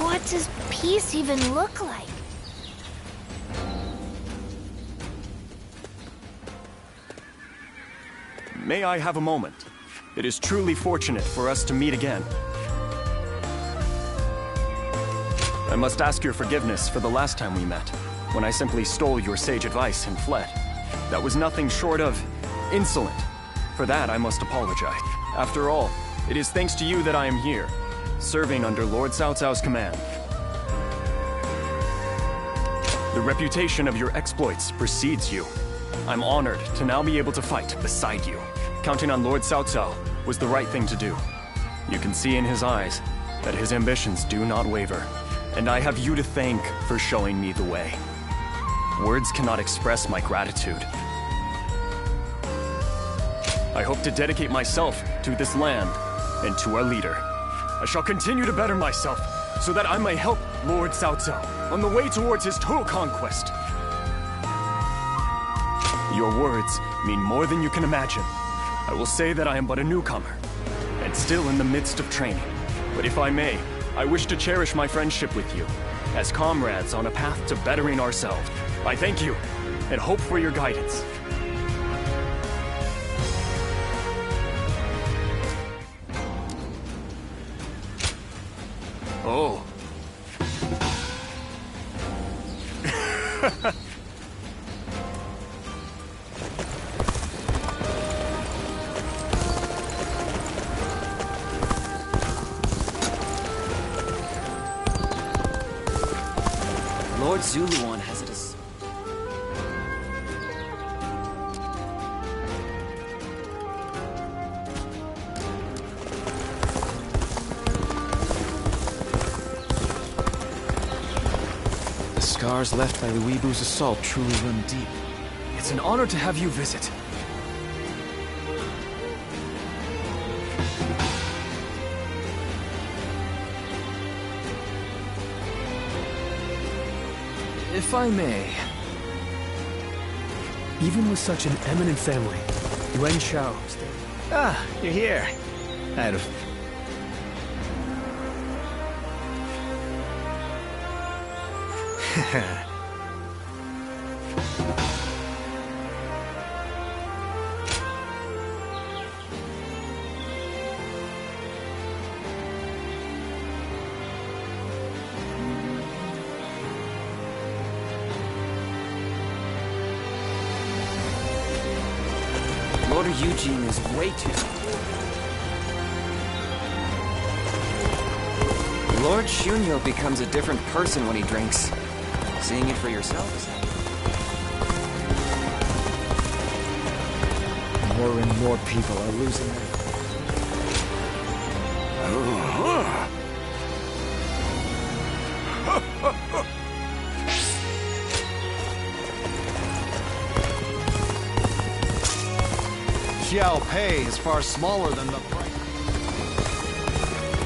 What does peace even look like? May I have a moment? It is truly fortunate for us to meet again. I must ask your forgiveness for the last time we met, when I simply stole your sage advice and fled. That was nothing short of insolent. For that, I must apologize. After all, it is thanks to you that I am here, serving under Lord Cao Cao's command. The reputation of your exploits precedes you. I'm honored to now be able to fight beside you. Counting on Lord Cao Cao was the right thing to do. You can see in his eyes that his ambitions do not waver, and I have you to thank for showing me the way. Words cannot express my gratitude. I hope to dedicate myself to this land and to our leader. I shall continue to better myself so that I may help Lord Cao Cao on the way towards his total conquest. Your words mean more than you can imagine. I will say that I am but a newcomer, and still in the midst of training. But if I may, I wish to cherish my friendship with you, as comrades on a path to bettering ourselves. I thank you, and hope for your guidance. Oh. Lord Zuluan has it as... The scars left by the Weebu's assault truly run deep. It's an honor to have you visit. If I may... Even with such an eminent family, Yuan Shao... Ah, you're here. I'd have... Lord Eugene is way too... Lord Shunyo becomes a different person when he drinks. Seeing it for yourselves. More and more people are losing their... Xiao Pei is far smaller than the...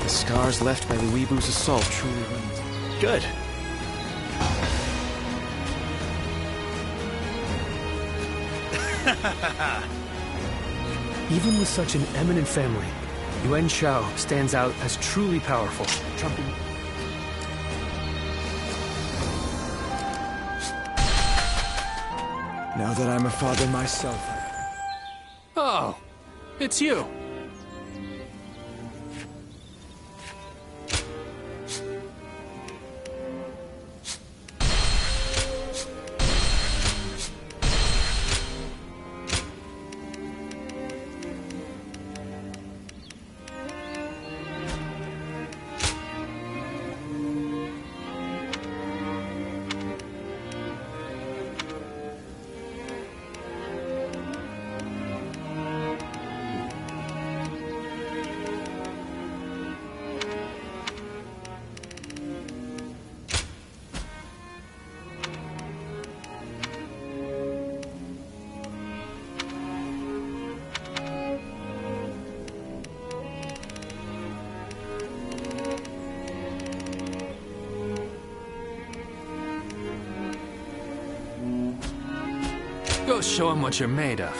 The scars left by the Weebu's assault truly run deep. Good. Even with such an eminent family, Yuan Shao stands out as truly powerful, trumping... Now that I'm a father myself... Oh, it's you. Go show him what you're made of.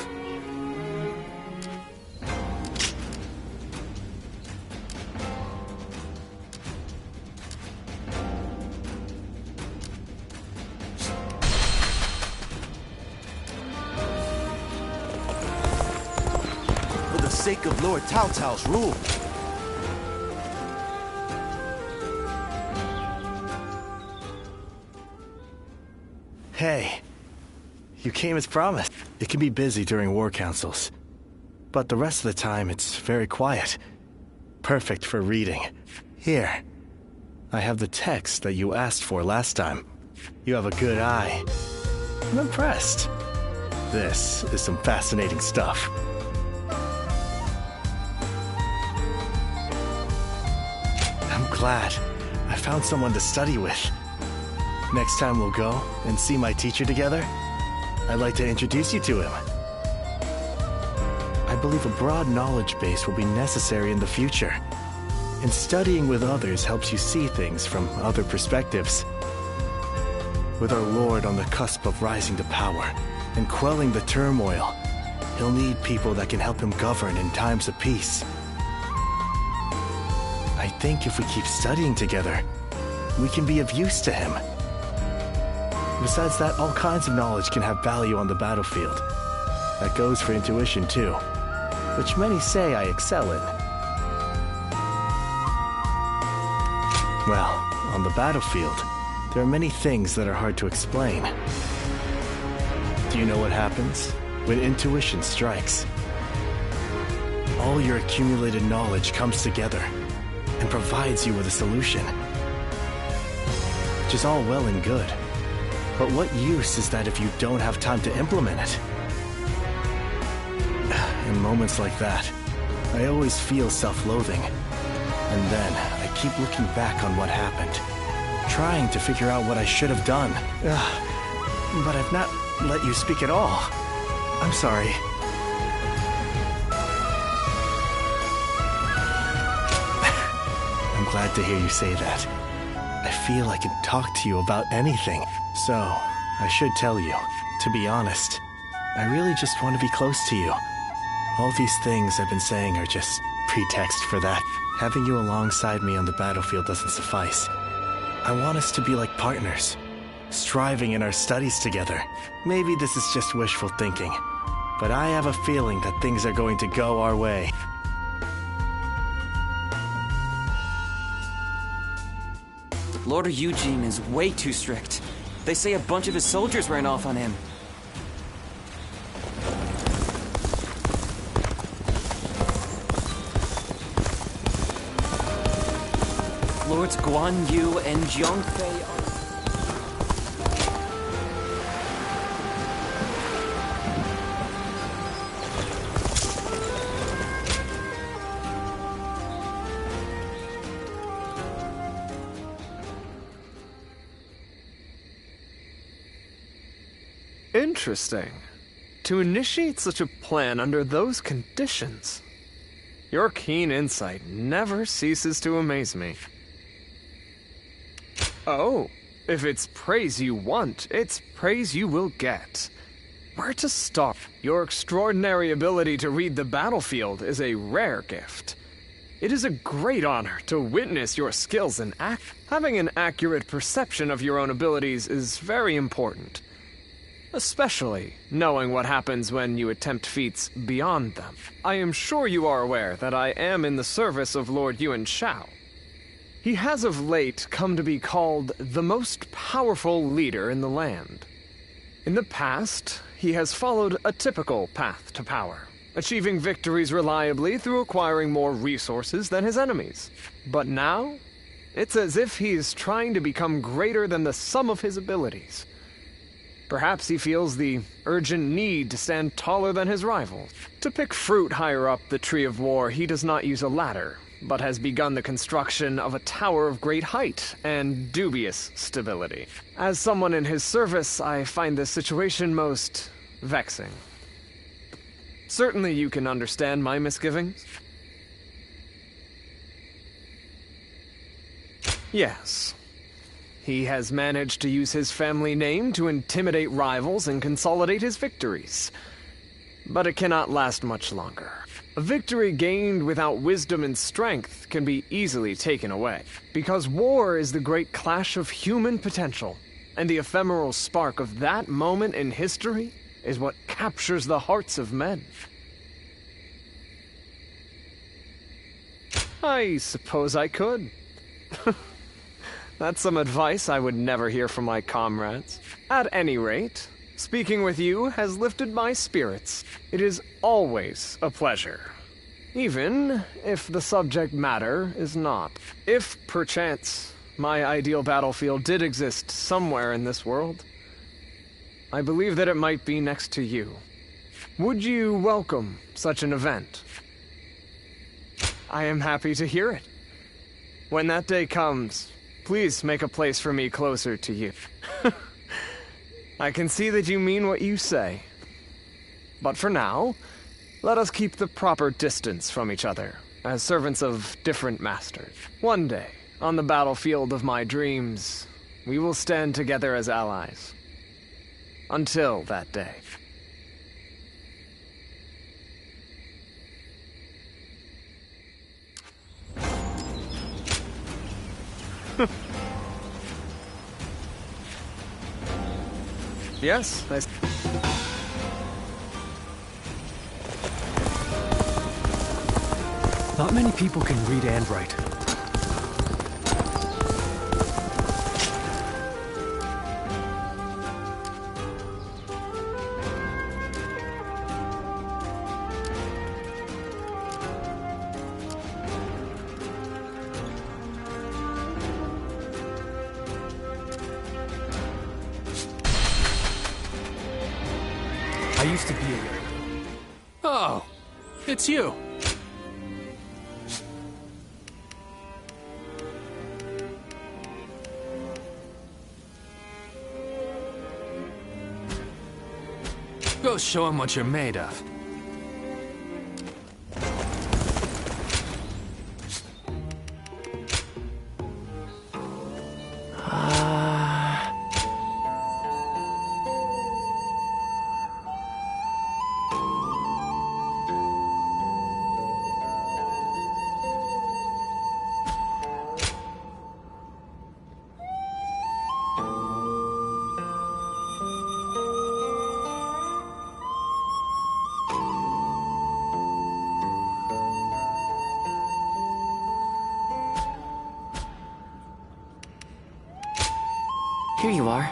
sake of Lord Tao Tao's rule. Hey, you came as promised. It can be busy during war councils, but the rest of the time it's very quiet. Perfect for reading. Here, I have the text that you asked for last time. You have a good eye. I'm impressed. This is some fascinating stuff. I'm glad I found someone to study with. Next time we'll go and see my teacher together, I'd like to introduce you to him. I believe a broad knowledge base will be necessary in the future, and studying with others helps you see things from other perspectives. With our Lord on the cusp of rising to power and quelling the turmoil, he'll need people that can help him govern in times of peace. I think if we keep studying together, we can be of use to him. Besides that, all kinds of knowledge can have value on the battlefield. That goes for intuition too, which many say I excel in. Well, on the battlefield, there are many things that are hard to explain. Do you know what happens when intuition strikes? All your accumulated knowledge comes together and provides you with a solution. Which is all well and good. But what use is that if you don't have time to implement it? In moments like that, I always feel self-loathing. And then I keep looking back on what happened, trying to figure out what I should have done. But I've not let you speak at all. I'm sorry. I'm glad to hear you say that. I feel I can talk to you about anything. So, I should tell you, to be honest, I really just want to be close to you. All these things I've been saying are just pretext for that. Having you alongside me on the battlefield doesn't suffice. I want us to be like partners, striving in our studies together. Maybe this is just wishful thinking, but I have a feeling that things are going to go our way. Lord Eugene is way too strict. They say a bunch of his soldiers ran off on him. Lords Guan Yu and Jiang Fei are... Interesting. To initiate such a plan under those conditions. Your keen insight never ceases to amaze me. Oh, if it's praise you want, it's praise you will get. Where to start? Your extraordinary ability to read the battlefield is a rare gift. It is a great honor to witness your skills in act. Having an accurate perception of your own abilities is very important. Especially knowing what happens when you attempt feats beyond them. I am sure you are aware that I am in the service of Lord Yuan Shao. He has of late come to be called the most powerful leader in the land. In the past, he has followed a typical path to power, achieving victories reliably through acquiring more resources than his enemies. But now, it's as if he is trying to become greater than the sum of his abilities. Perhaps he feels the urgent need to stand taller than his rivals. To pick fruit higher up the tree of war, he does not use a ladder, but has begun the construction of a tower of great height and dubious stability. As someone in his service, I find this situation most vexing. Certainly you can understand my misgivings. Yes. He has managed to use his family name to intimidate rivals and consolidate his victories. But it cannot last much longer. A victory gained without wisdom and strength can be easily taken away. Because war is the great clash of human potential, and the ephemeral spark of that moment in history is what captures the hearts of men. I suppose I could. That's some advice I would never hear from my comrades. At any rate, speaking with you has lifted my spirits. It is always a pleasure. Even if the subject matter is not. If, perchance, my ideal battlefield did exist somewhere in this world, I believe that it might be next to you. Would you welcome such an event? I am happy to hear it. When that day comes, please make a place for me closer to you. I can see that you mean what you say. But for now, let us keep the proper distance from each other, as servants of different masters. One day, on the battlefield of my dreams, we will stand together as allies. Until that day. Yes, Not many people can read and write. I used to be a... Oh, it's you. Go show him what you're made of. Here you are.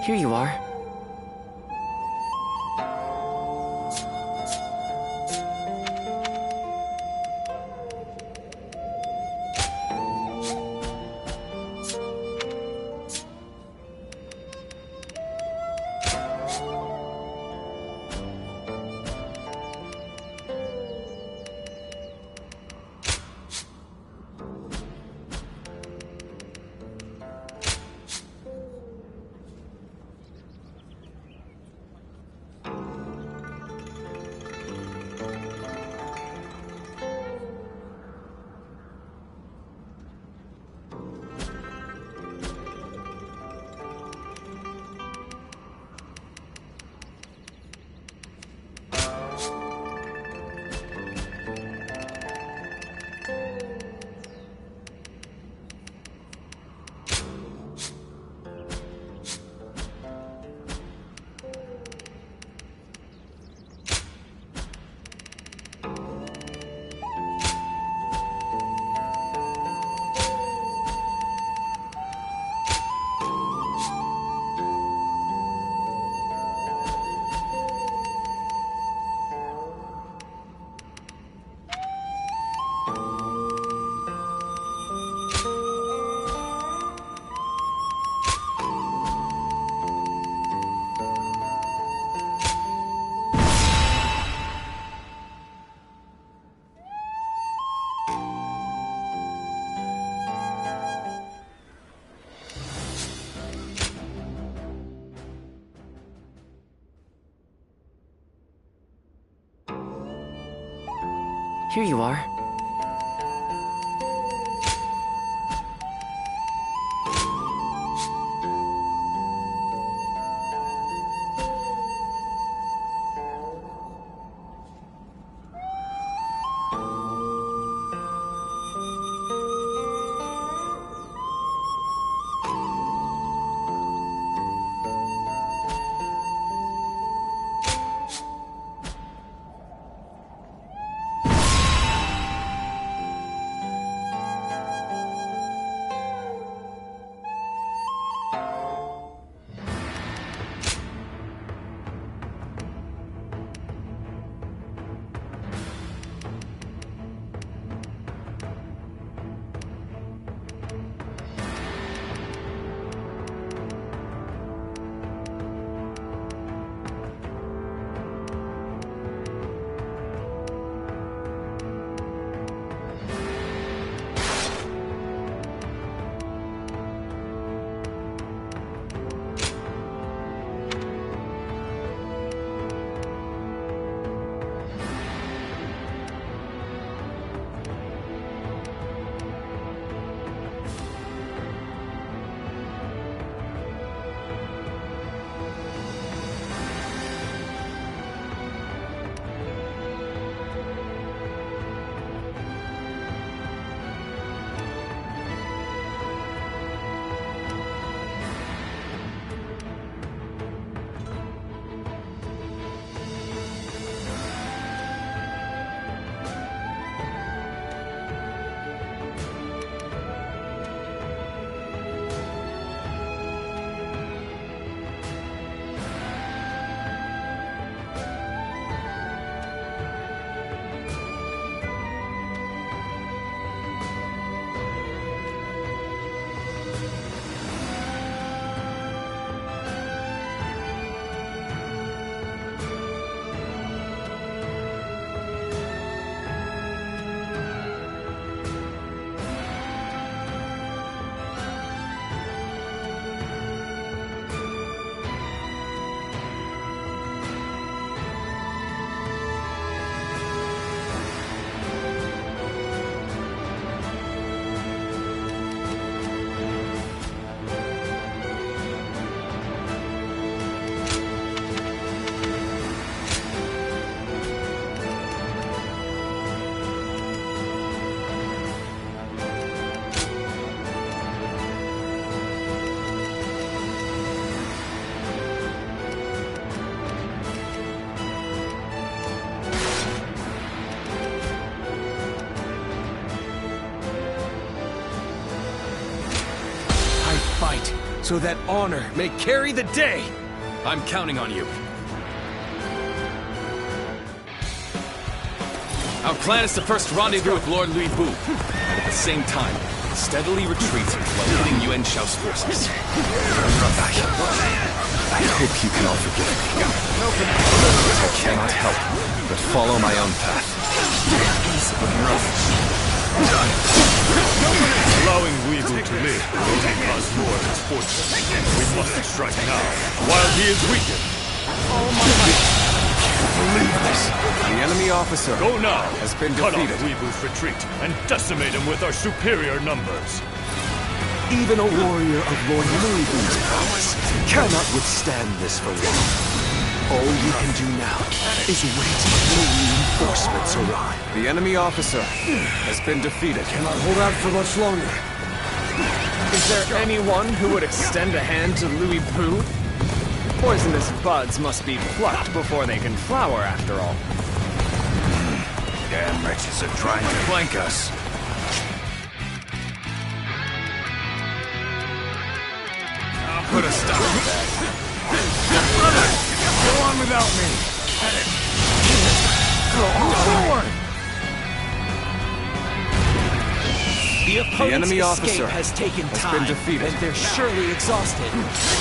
Here you are. Here you are. fight, so that honor may carry the day. I'm counting on you. Our plan is to first rendezvous with Lord Louis Bu, and at the same time, steadily retreat while hitting Yuan Shao's forces. I hope you can all forgive me. I cannot help but follow my own path. Allowing Weevil to live will only cause more misfortune. We must strike now, while he is weakened. The enemy officer Go now! has been Cut defeated. off Weevil's retreat and decimate him with our superior numbers. Even a warrior of Lord Louis Bu's prowess cannot withstand this for long. All you can do now is wait until reinforcements arrive. The enemy officer has been defeated. Cannot hold out for much longer. Is there anyone who would extend a hand to Louis Bu? Poisonous buds must be plucked before they can flower, after all. Damn wretches are trying to flank us. I'll put a stop to that. Go on without me. The opponent's enemy officer escape has taken has time, been defeated. and they're surely exhausted.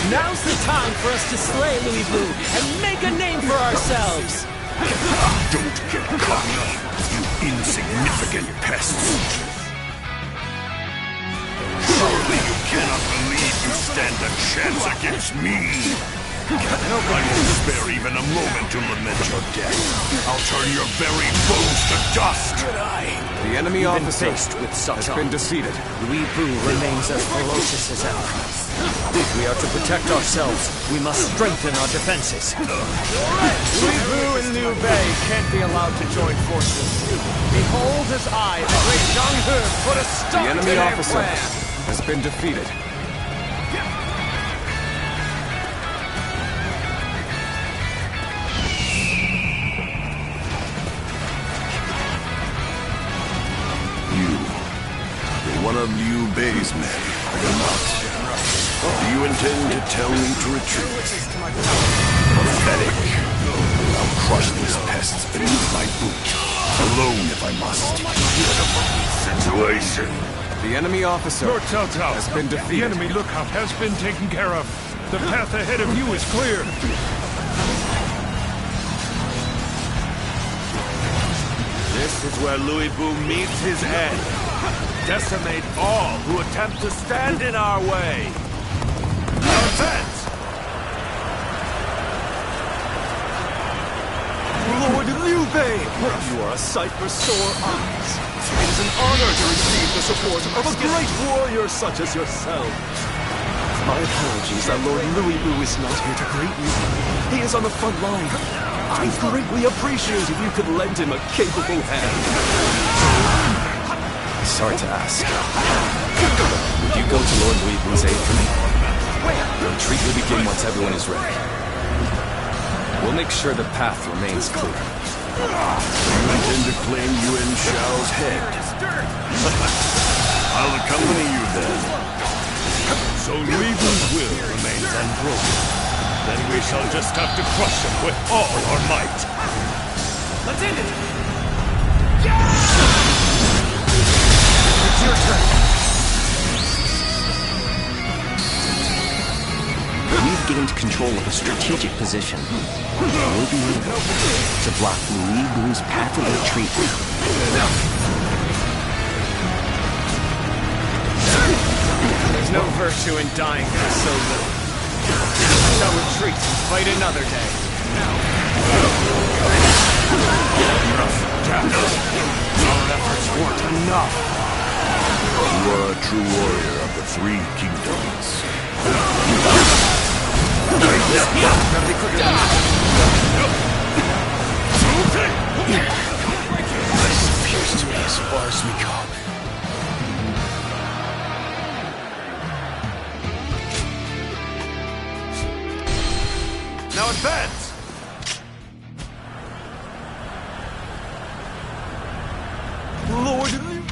Now's the time for us to slay Louis Bu and make a name for ourselves. Don't get cocky, you insignificant pests. Surely you cannot believe you stand a chance against me. I won't spare even a moment to lament your death. I'll turn your very bones to dust. The enemy Even officer faced with has Sato, been defeated. Louis Bu remains as ferocious as ever. If we are to protect ourselves, we must strengthen our defenses. Louis Bu and Liu Bei can't be allowed to join forces. Behold as I, the great Zhang He, put a stop to enemy their officer plan. has been defeated. You're one of Liu Bei's men, are you not? Do you intend to tell me to retreat? Pathetic. I'll crush these pests beneath my boot, alone if I must. Situation. The enemy officer Lord Cao Cao, has been the defeated. enemy lookout has been taken care of. The path ahead of you is clear. This is where Louis Bu meets his end. Decimate all who attempt to stand in our way. Now advance! Lord Liu Bei, you are a sight for sore eyes. It is an honor to receive the support of a great warrior such as yourself. My apologies that Lord Louis Bu is not here to greet you. He is on the front line. I greatly appreciate if you could lend him a capable hand. Sorry to ask. Would you go to Lord Louis Bu's aid for me? The retreat will begin once everyone is ready. We'll make sure the path remains clear. You intend to claim Yuan Shao's head? I'll accompany you then. So Louis Bu's will remains unbroken. Then we shall just have to crush him with all our might. Let's end it! It's your turn. We've gained control of a strategic position. We'll be able to block Louis Bu's path of retreat. There's no virtue in dying for so little. We shall retreat and fight another day. Our efforts weren't enough. You are a true warrior of the Three Kingdoms. Gotta be quicker than that. This appears to be as far as we go. Now advance! Lord Liu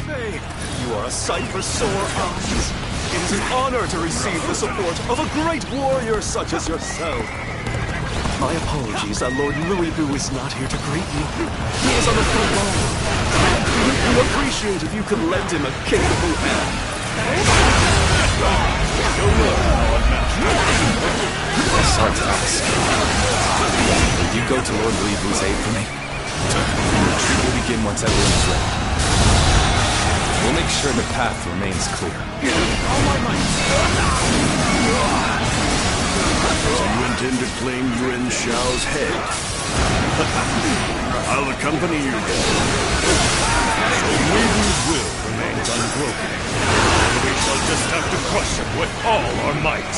Bei, you are a sight for sore eyes. It is an honor to receive the support of a great warrior such as yourself. My apologies that Lord Louis Boo is not here to greet you. He is on the front line. We would appreciate if you could lend him a capable hand. Sorry to ask. Will you go to Lord Louis Boo's aid for me? The retreat will begin once everyone is ready. We'll make sure the path remains clear. So you intend to claim Yuan Shao's head? I'll accompany you then. So Weibu's will remains unbroken. We shall just have to crush him with all our might.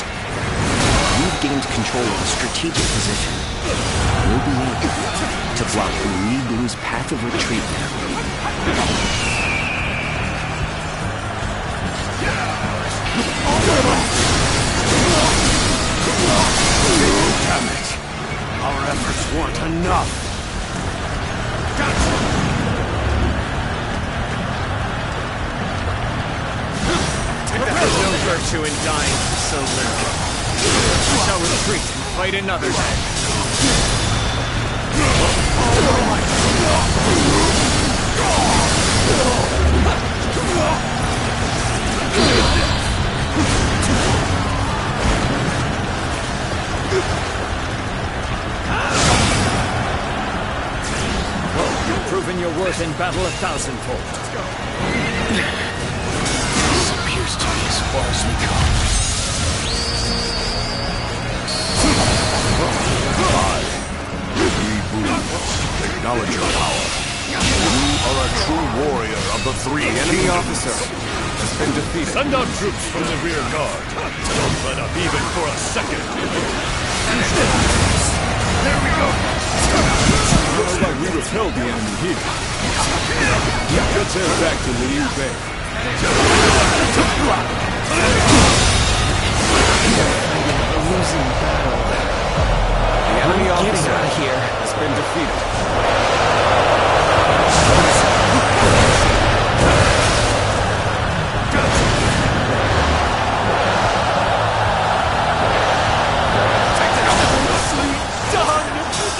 You've gained control of a strategic position. We'll be able to block Louis Blue's path of retreat now. Damn it! Our efforts weren't enough. There's no virtue in dying so little. We shall retreat and fight another day. You've proven your worth in battle 1,000-fold. This appears to be as far as we come. Acknowledge your power. You are a true warrior of the three. The enemy officer has been defeated. Send out troops from the rear guard. Don't let up even for a second. There we go. Looks like we repelled the enemy here. Let's head back to Liu Bei. A losing battle. The enemy Getting officer out of here. has been defeated.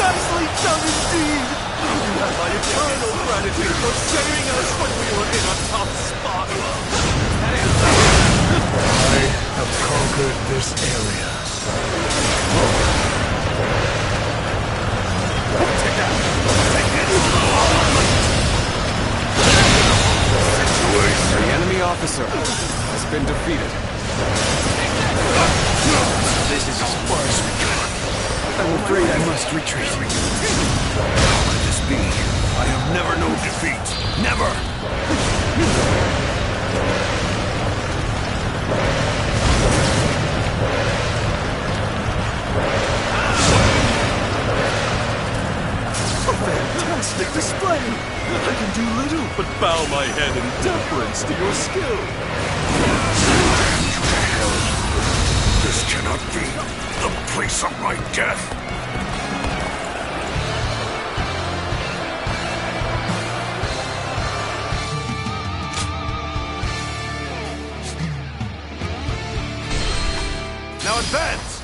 Nicely done indeed! You have my eternal gratitude for saving us when we were in a tough spot. I have conquered this area. The enemy officer has been defeated. This is as far as we can. I'm afraid I must retreat. How could this be? I have never known defeat. Never! Fantastic display! I can do little but bow my head in deference to your skill. This cannot be the place of my death. Now advance!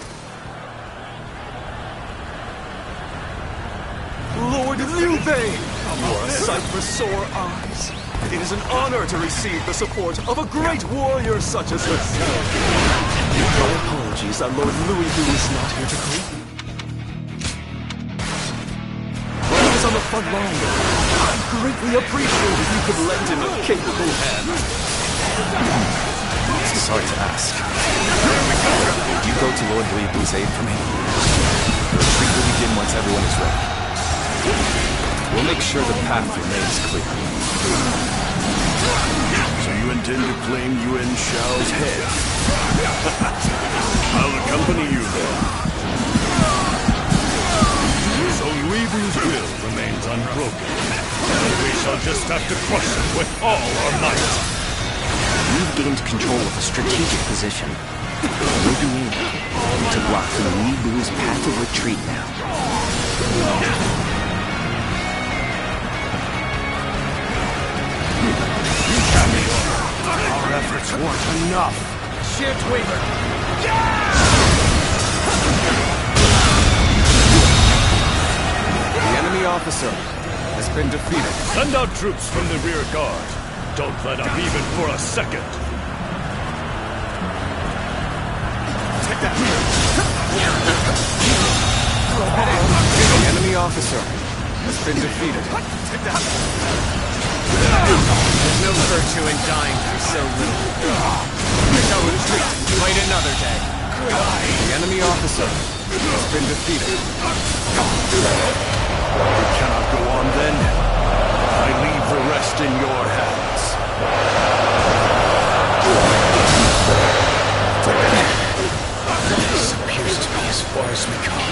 Lord Liu Bei! You are a sight for sore eyes. It is an honor to receive the support of a great warrior such as yourself. My apologies that Lord Louis Boo is not here to greet you. He is on the front line. I'd greatly appreciate if you could lend him a capable hand. Sorry to ask. Will you go to Lord Louis Boo's aid for me? The retreat will begin once everyone is ready. We'll make sure the path remains clear. So you intend to claim Yuan Shao's head? I'll accompany you then. So Louis Boo's will remains unbroken. We shall just have to crush him with all our might. You've gained control of a strategic position. We'll be able to block Louis Blue's path of retreat now. efforts weren't enough. Shift Weaver. The enemy officer has been defeated. Send out troops from the rear guard. Don't let up even for a second. Take that. The enemy officer has been defeated. Take that. There's no virtue in dying for so little. We shall retreat. Fight another day. The enemy officer has been defeated. You cannot go on then. I leave the rest in your hands. This appears to be as far as we come.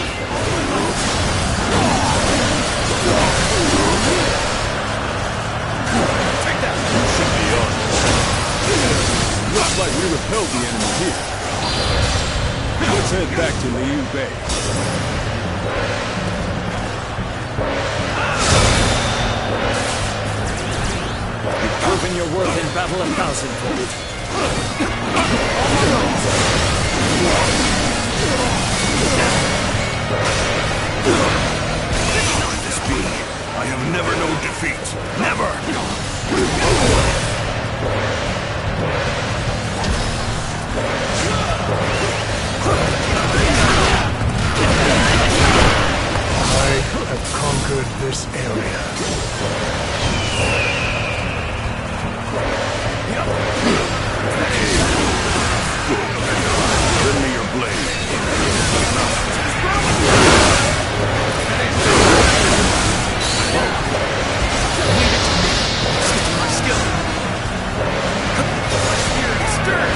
Take that. You should be on. Looks like we repelled the enemy here. Let's head back to Liu Bei. You've proven your worth in battle 1,000-fold. Could this be? I have never known defeat. Never! I have conquered this area. Lend me your blade. My skill. My spirit stirred.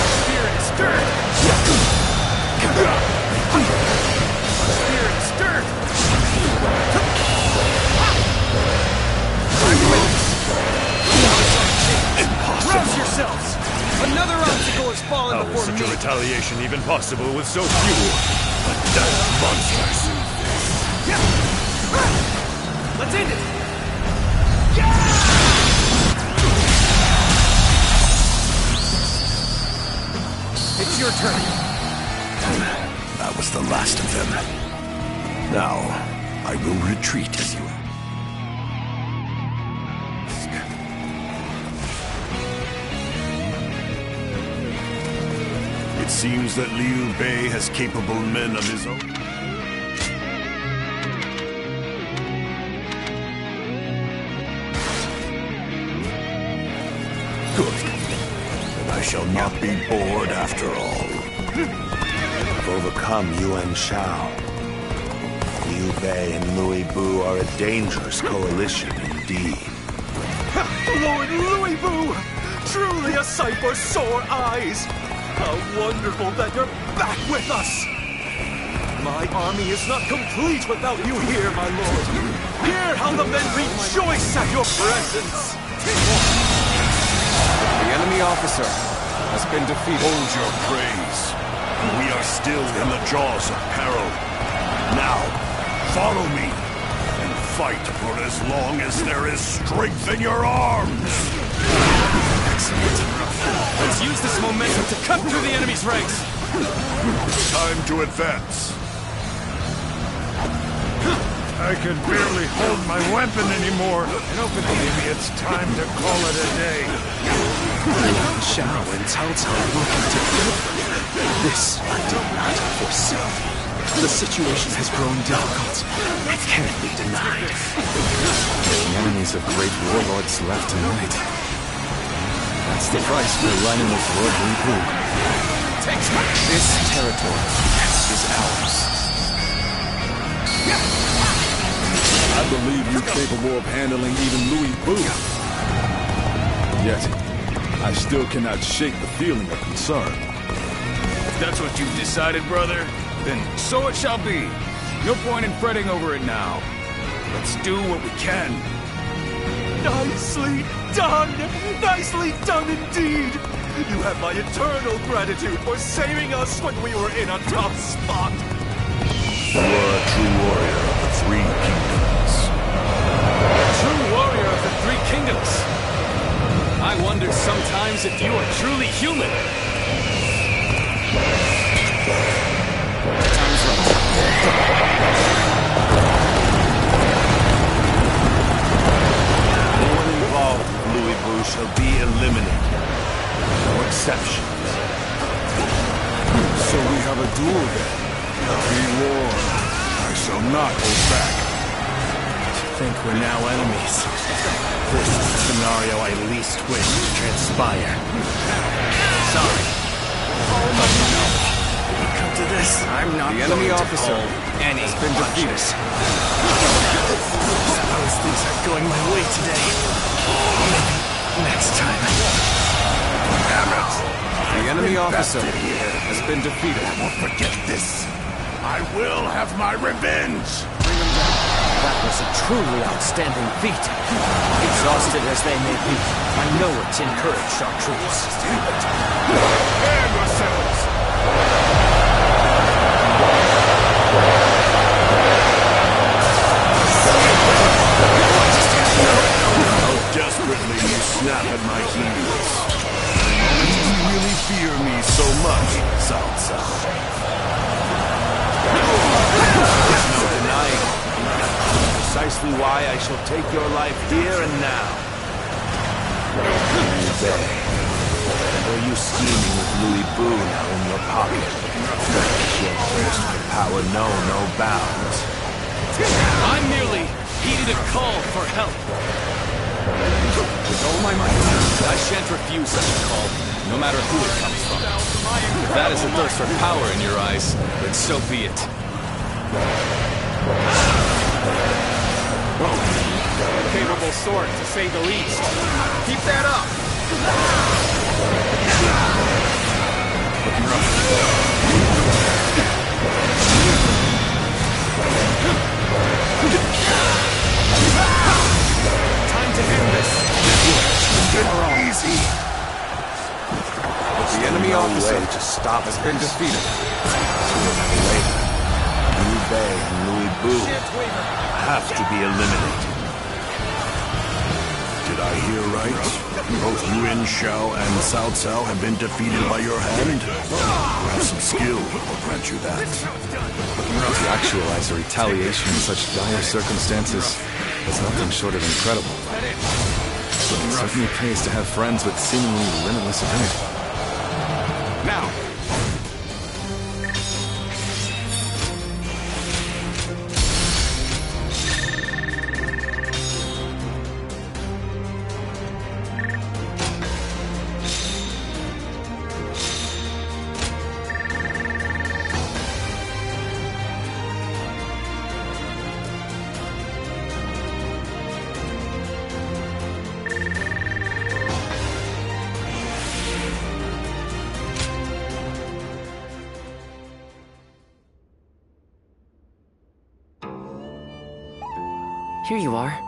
Spirit stirred. Spirit stirred. Rouse yourselves! Another obstacle has fallen How is before such me! a retaliation even possible with so few? The damn monsters! Let's end it! It's your turn. That was the last of them. Now, I will retreat as you... It seems that Liu Bei has capable men of his own. Good. Then I shall not be bored after all. To overcome Yuan Shao, Liu Bei and Louis Bu are a dangerous coalition indeed. Lord Louis Bu! Truly a sight for sore eyes! How wonderful that you're back with us! My army is not complete without you here, my lord. Hear how the men rejoice at your presence! The enemy officer has been defeated. Hold your praise. We are still in the jaws of peril. Now, follow me, and fight for as long as there is strength in your arms! Excellent. Let's use this momentum to cut through the enemy's ranks. Time to advance. I can barely hold my weapon anymore. Maybe it's time to call it a day. Yuan Shao and Cao Cao working together. This I did not foresee. The situation has grown difficult. It can't be denied. The enemies of great warlords left tonight. That's the price for aligning with Lord Li Bu. This territory is ours. I believe you're capable of handling even Louis Bu. Yet, I still cannot shake the feeling of concern. If that's what you've decided, brother, then so it shall be. No point in fretting over it now. Let's do what we can. Nicely done! Nicely done indeed! You have my eternal gratitude for saving us when we were in a tough spot. You are a true warrior of the Three Kingdoms. True warrior of the Three Kingdoms. I wonder sometimes if you are truly human. Time's up. Anyone involved with Louis Boo shall be eliminated. No exceptions. So we have a duel then. Be warned. I shall not hold back. To think we're now enemies. This is the scenario I least wish to transpire. Sorry. Come to this. I'm not The enemy going to officer pull any has been defeated. Suppose things are going my way today. Maybe next time. Damn it! The enemy officer has been defeated. I won't forget this. I will have my revenge! That was a truly outstanding feat. Exhausted as they may be, I know it's encouraged our troops. Prepare yourselves! How desperately you snap at my heels. Do you really fear me so much, Cao Cao? There's no denying it. Precisely why I shall take your life here and now. Liu Bei, were you scheming with Louis Boo now in your pocket? Your thirst for power know no bounds. I merely heeded a call for help. With all my might, I shan't refuse such a call, no matter who it comes from. If that is a thirst for power in your eyes, then so be it. Capable sort, to say the least. Keep that up! Looking Time to end this! Easy. The enemy officer to stop has been defeated. Later, Liu Bei and Louis Boo have to be eliminated. Did I hear right? Both Yuan Shao and Cao Cao have been defeated by your hand? You have some skill, I'll grant you that. To actualize a retaliation in such dire circumstances is nothing short of incredible. It certainly pays to have friends with seemingly limitless ability. Now! Here you are.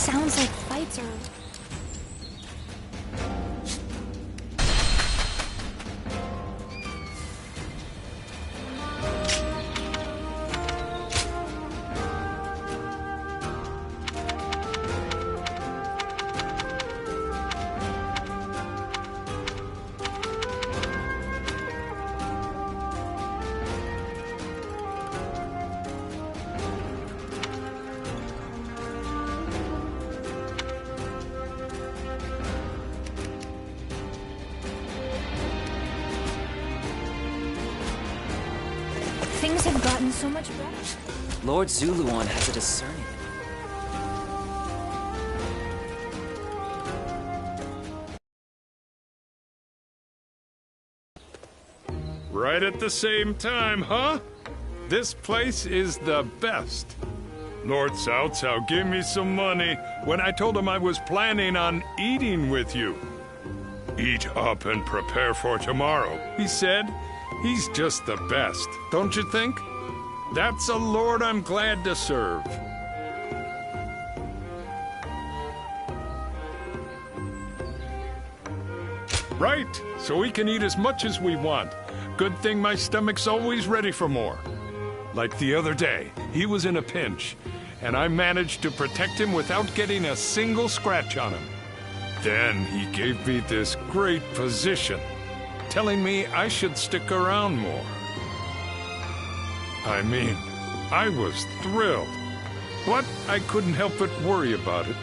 Sounds like fights are... Things have gotten so much better. Lord Zuluan has a discerning. Right at the same time, huh? This place is the best. Lord Cao Cao gave me some money when I told him I was planning on eating with you. Eat up and prepare for tomorrow, he said. He's just the best, don't you think? That's a lord I'm glad to serve. Right, so we can eat as much as we want. Good thing my stomach's always ready for more. Like the other day, he was in a pinch, and I managed to protect him without getting a single scratch on him. Then he gave me this great position, telling me I should stick around more. I mean, I was thrilled, but I couldn't help but worry about it.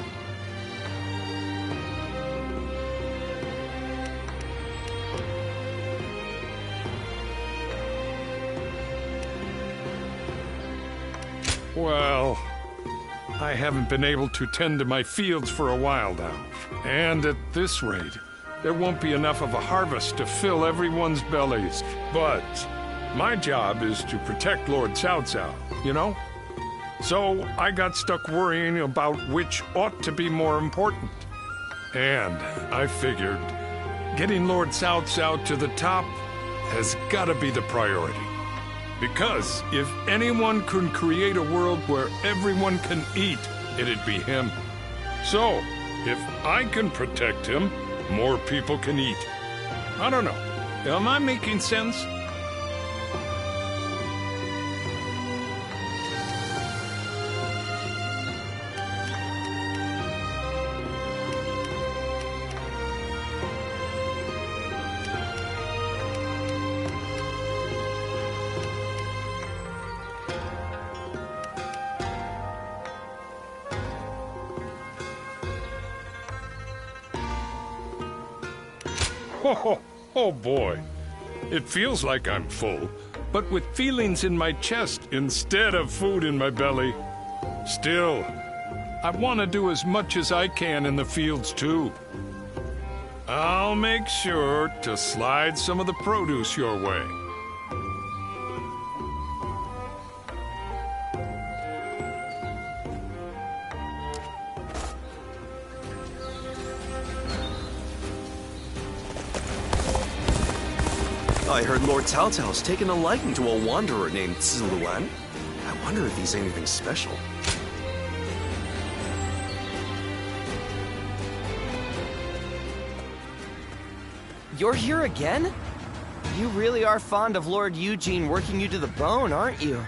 Well, I haven't been able to tend to my fields for a while now, and at this rate, there won't be enough of a harvest to fill everyone's bellies. But my job is to protect Lord Cao Cao, you know? So I got stuck worrying about which ought to be more important. And I figured getting Lord Cao Cao to the top has got to be the priority. Because if anyone can create a world where everyone can eat, it'd be him. So, if I can protect him, more people can eat. I don't know. Am I making sense? Oh boy. It feels like I'm full, but with feelings in my chest instead of food in my belly. Still, I want to do as much as I can in the fields too. I'll make sure to slide some of the produce your way. I heard Lord Cao Cao's taken a liking to a wanderer named Zuluan. I wonder if he's anything special. You're here again? You really are fond of Lord Eugene working you to the bone, aren't you?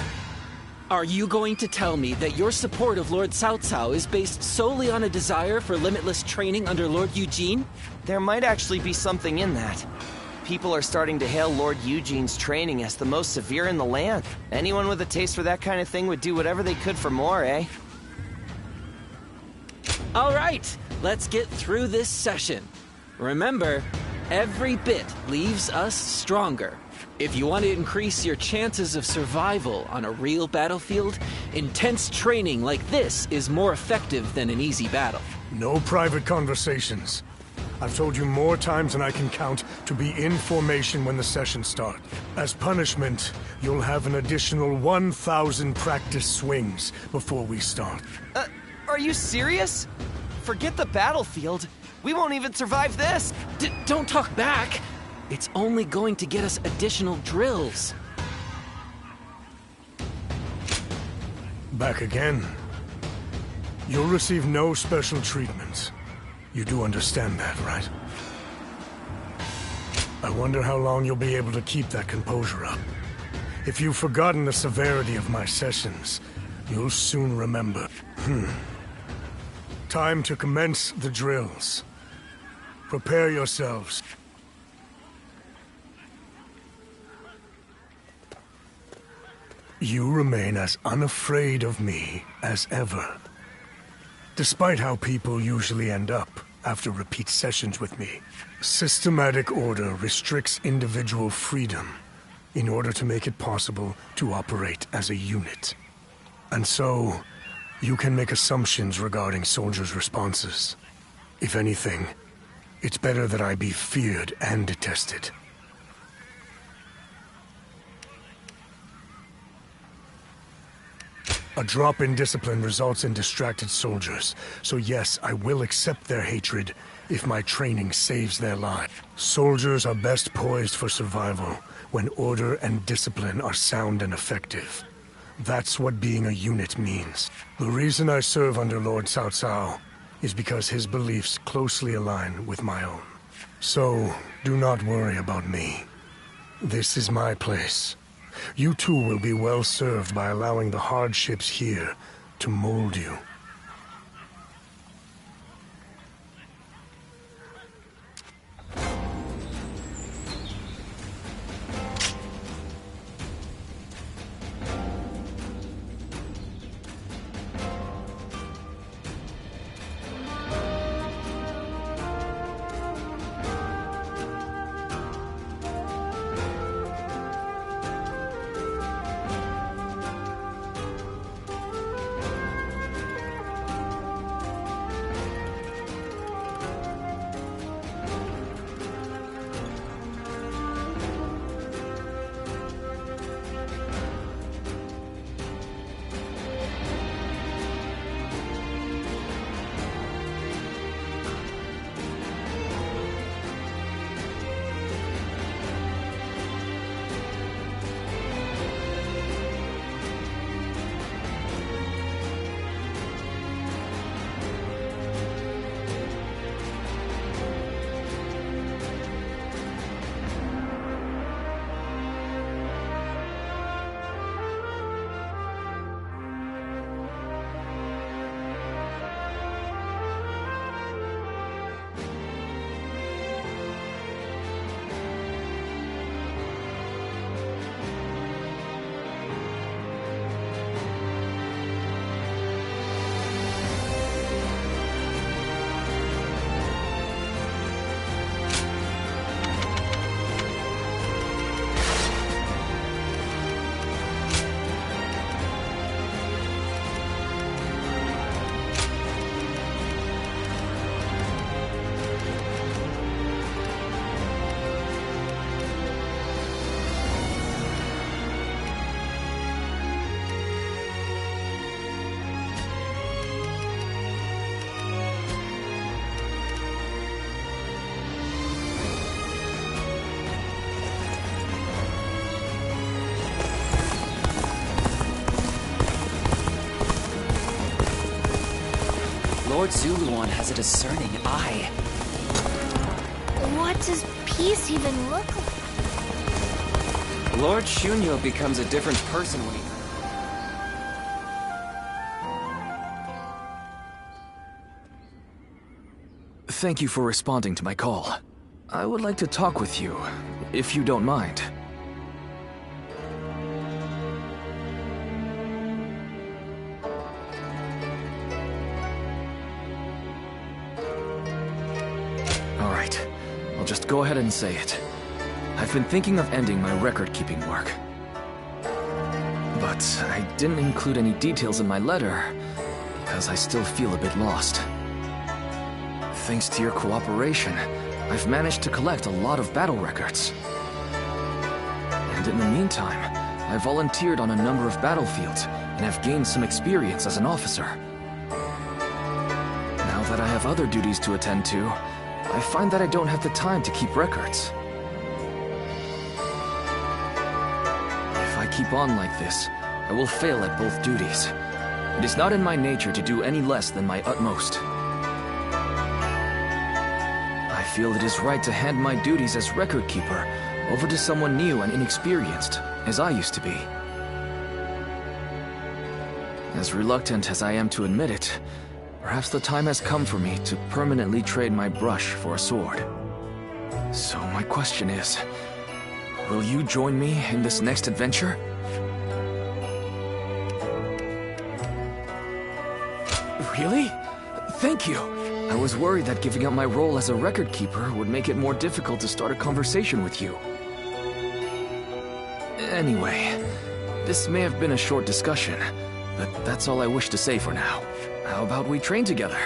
Are you going to tell me that your support of Lord Cao Cao is based solely on a desire for limitless training under Lord Eugene? There might actually be something in that. People are starting to hail Lord Eugene's training as the most severe in the land. Anyone with a taste for that kind of thing would do whatever they could for more, eh? All right, let's get through this session. Remember, every bit leaves us stronger. If you want to increase your chances of survival on a real battlefield, intense training like this is more effective than an easy battle. No private conversations. I've told you more times than I can count to be in formation when the session starts. As punishment, you'll have an additional 1,000 practice swings before we start. Are you serious? Forget the battlefield. We won't even survive this. Don't talk back. It's only going to get us additional drills. Back again. You'll receive no special treatment. You do understand that, right? I wonder how long you'll be able to keep that composure up. If you've forgotten the severity of my sessions, you'll soon remember. Time to commence the drills. Prepare yourselves. You remain as unafraid of me as ever. Despite how people usually end up after repeat sessions with me. Systematic order restricts individual freedom in order to make it possible to operate as a unit. And so, you can make assumptions regarding soldiers' responses. If anything, it's better that I be feared and detested. A drop in discipline results in distracted soldiers, so yes, I will accept their hatred if my training saves their lives. Soldiers are best poised for survival when order and discipline are sound and effective. That's what being a unit means. The reason I serve under Lord Cao Cao is because his beliefs closely align with my own. So, do not worry about me. This is my place. You too will be well served by allowing the hardships here to mold you. Lord Zuluan has a discerning eye. What does peace even look like? Lord Shunyo becomes a different person when he... Thank you for responding to my call. I would like to talk with you, if you don't mind. Alright, I'll just go ahead and say it. I've been thinking of ending my record-keeping work. But I didn't include any details in my letter, because I still feel a bit lost. Thanks to your cooperation, I've managed to collect a lot of battle records. And in the meantime, I volunteered on a number of battlefields and have gained some experience as an officer. Now that I have other duties to attend to, I find that I don't have the time to keep records. If I keep on like this, I will fail at both duties. It is not in my nature to do any less than my utmost. I feel it is right to hand my duties as record keeper over to someone new and inexperienced, as I used to be. As reluctant as I am to admit it, perhaps the time has come for me to permanently trade my brush for a sword. So my question is, will you join me in this next adventure? Really? Thank you! I was worried that giving up my role as a record keeper would make it more difficult to start a conversation with you. Anyway, this may have been a short discussion, but that's all I wish to say for now. How about we train together?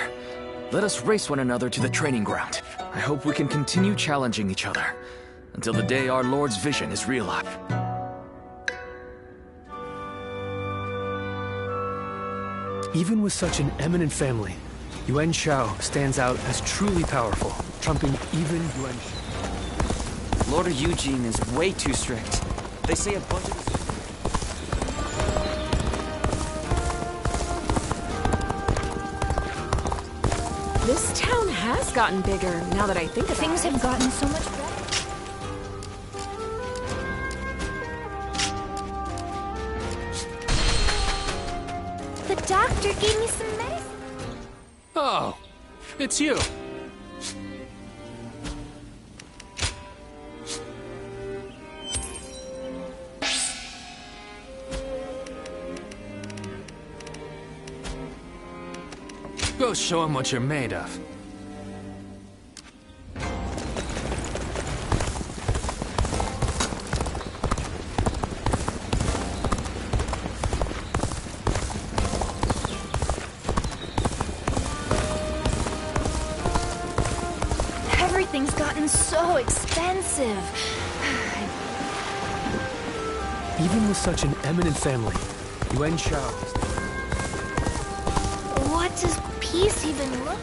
Let us race one another to the training ground. I hope we can continue challenging each other until the day our Lord's vision is realized. Even with such an eminent family, Yuan Shao stands out as truly powerful, trumping even Yuan Shao. Lord Eugene is way too strict. They say a bunch of... This town has gotten bigger, now that I think about it. Things have gotten so much better. The doctor gave me some medicine. Oh, it's you. Go show him what you're made of. Everything's gotten so expensive. Even with such an eminent family, Yuan Shao... What does peace even look like?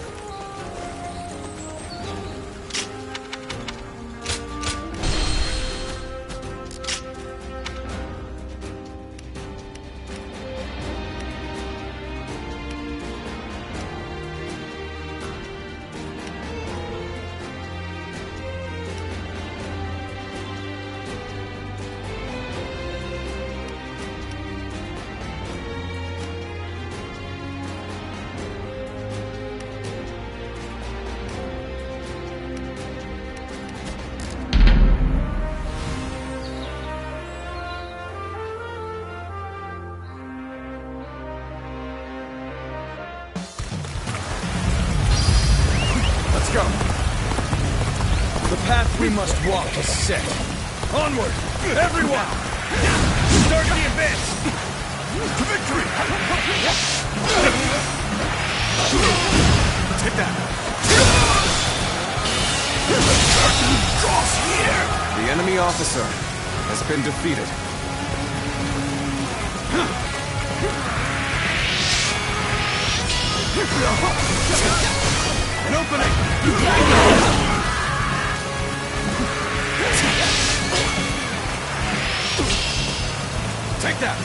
Let's go. The path we must walk is set. Onward, everyone! Start the advance! To victory! Take that! Cross here! The enemy officer has been defeated. An opening! Take that!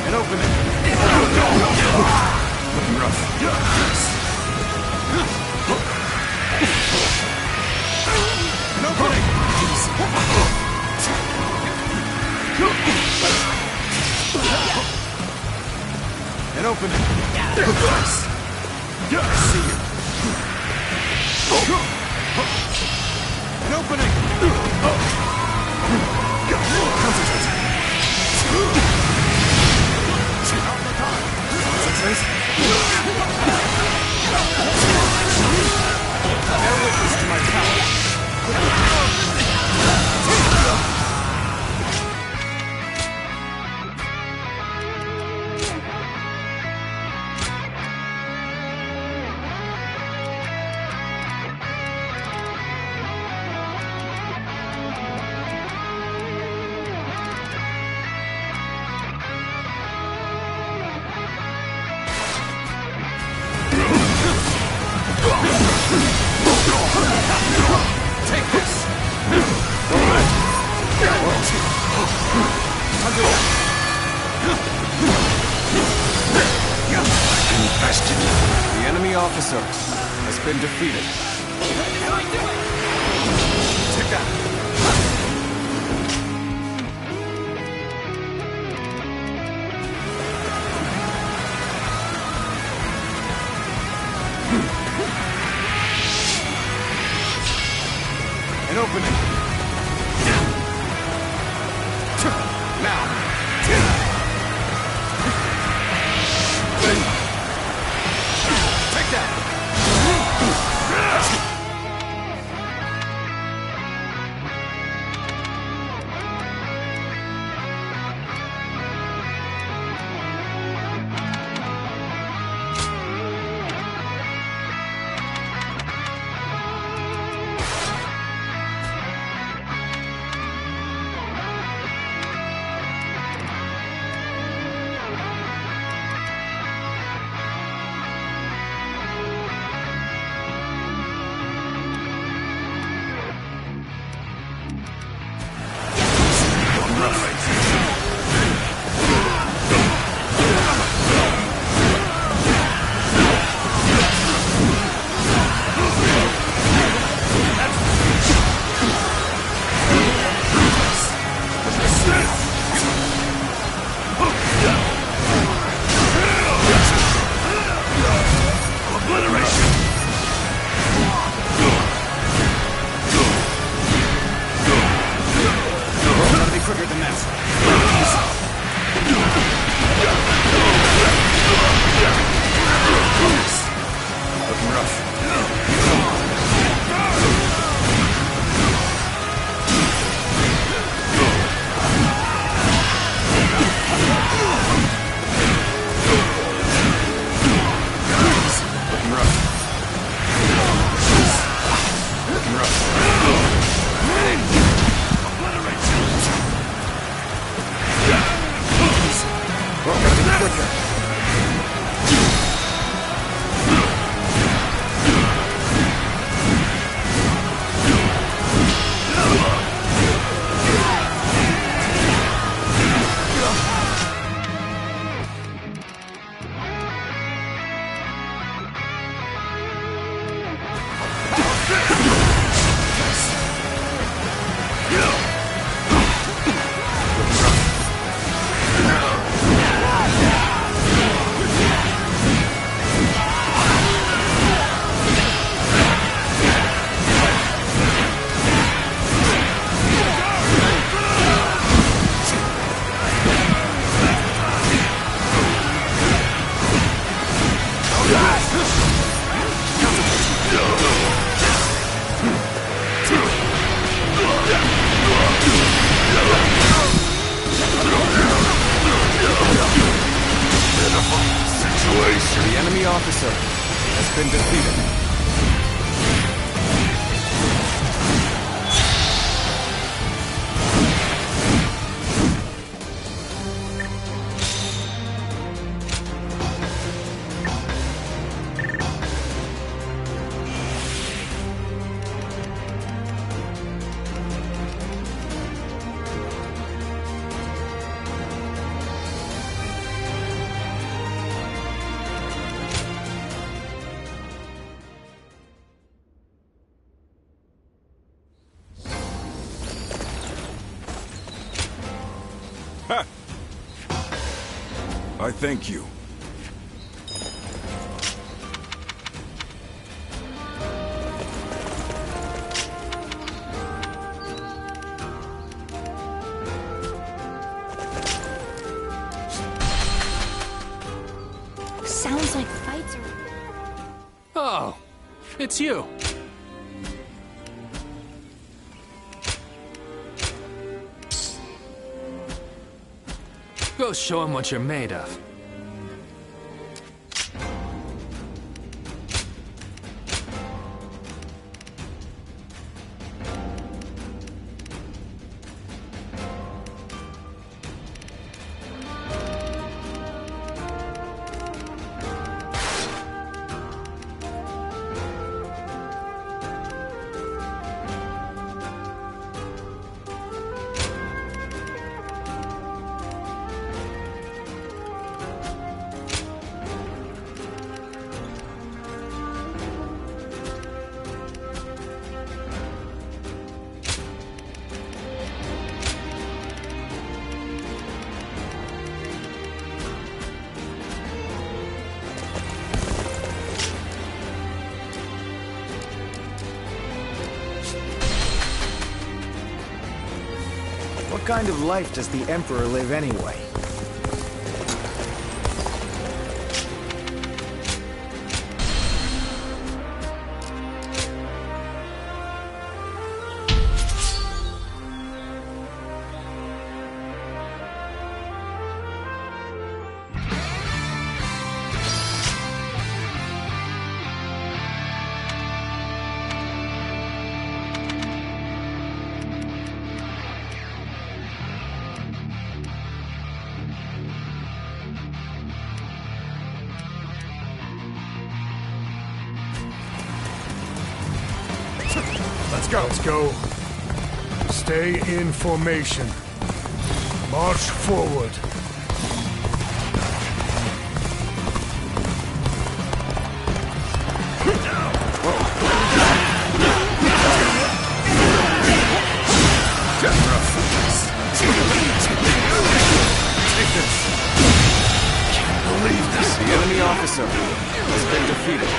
An opening! Looking rough. An opening! An opening. I see you. An opening. Concentrate. Bear witness to my power. officer has been defeated. Take that! An opening. Now. Take that. The enemy officer has been defeated. Ha! I thank you. Sounds like fights are... Oh, it's you. Go show him what you're made of. kind of life does the Emperor live anyway? Let's go. Let's go. Stay in formation. March forward. Take this. Can't believe this. The enemy officer has been defeated.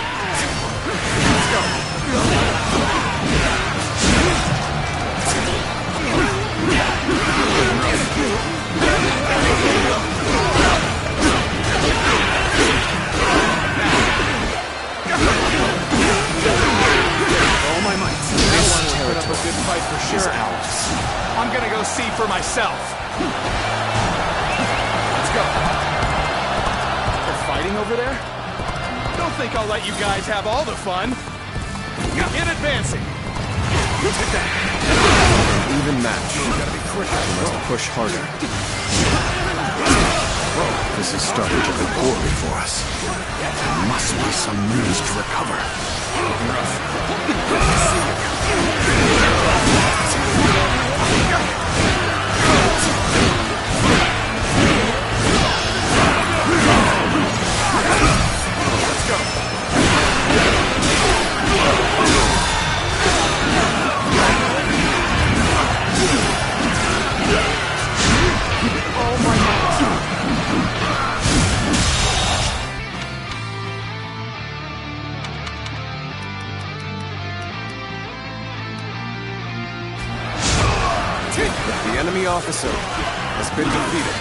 Let's go. All my might. This one will put up a territory good fight for is sure. ours. I'm gonna go see for myself. Let's go. They're fighting over there? Don't think I'll let you guys have all the fun. Get advancing. Take that. Even match. Gotta be quicker. We must push harder. This is starting to go poorly for us. There must be some means to recover. Let's go. The enemy officer has been defeated.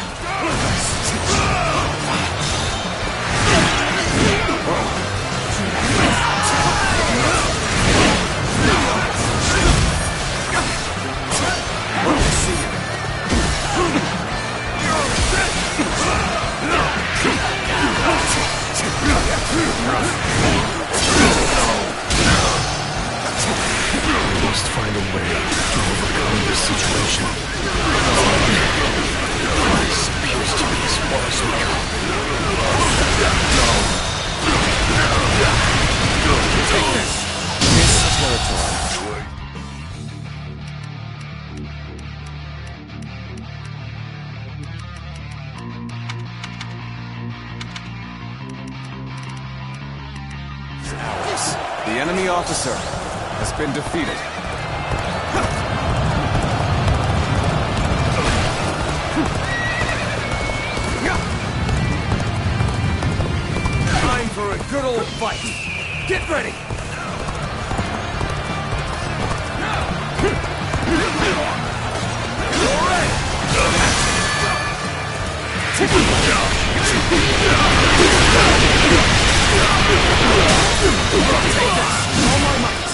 We must find a way to overcome this situation. This appears to be as far as we go. Take this. This territory. It's ours. The enemy officer has been defeated. Time for a good old fight. Get ready. All my might.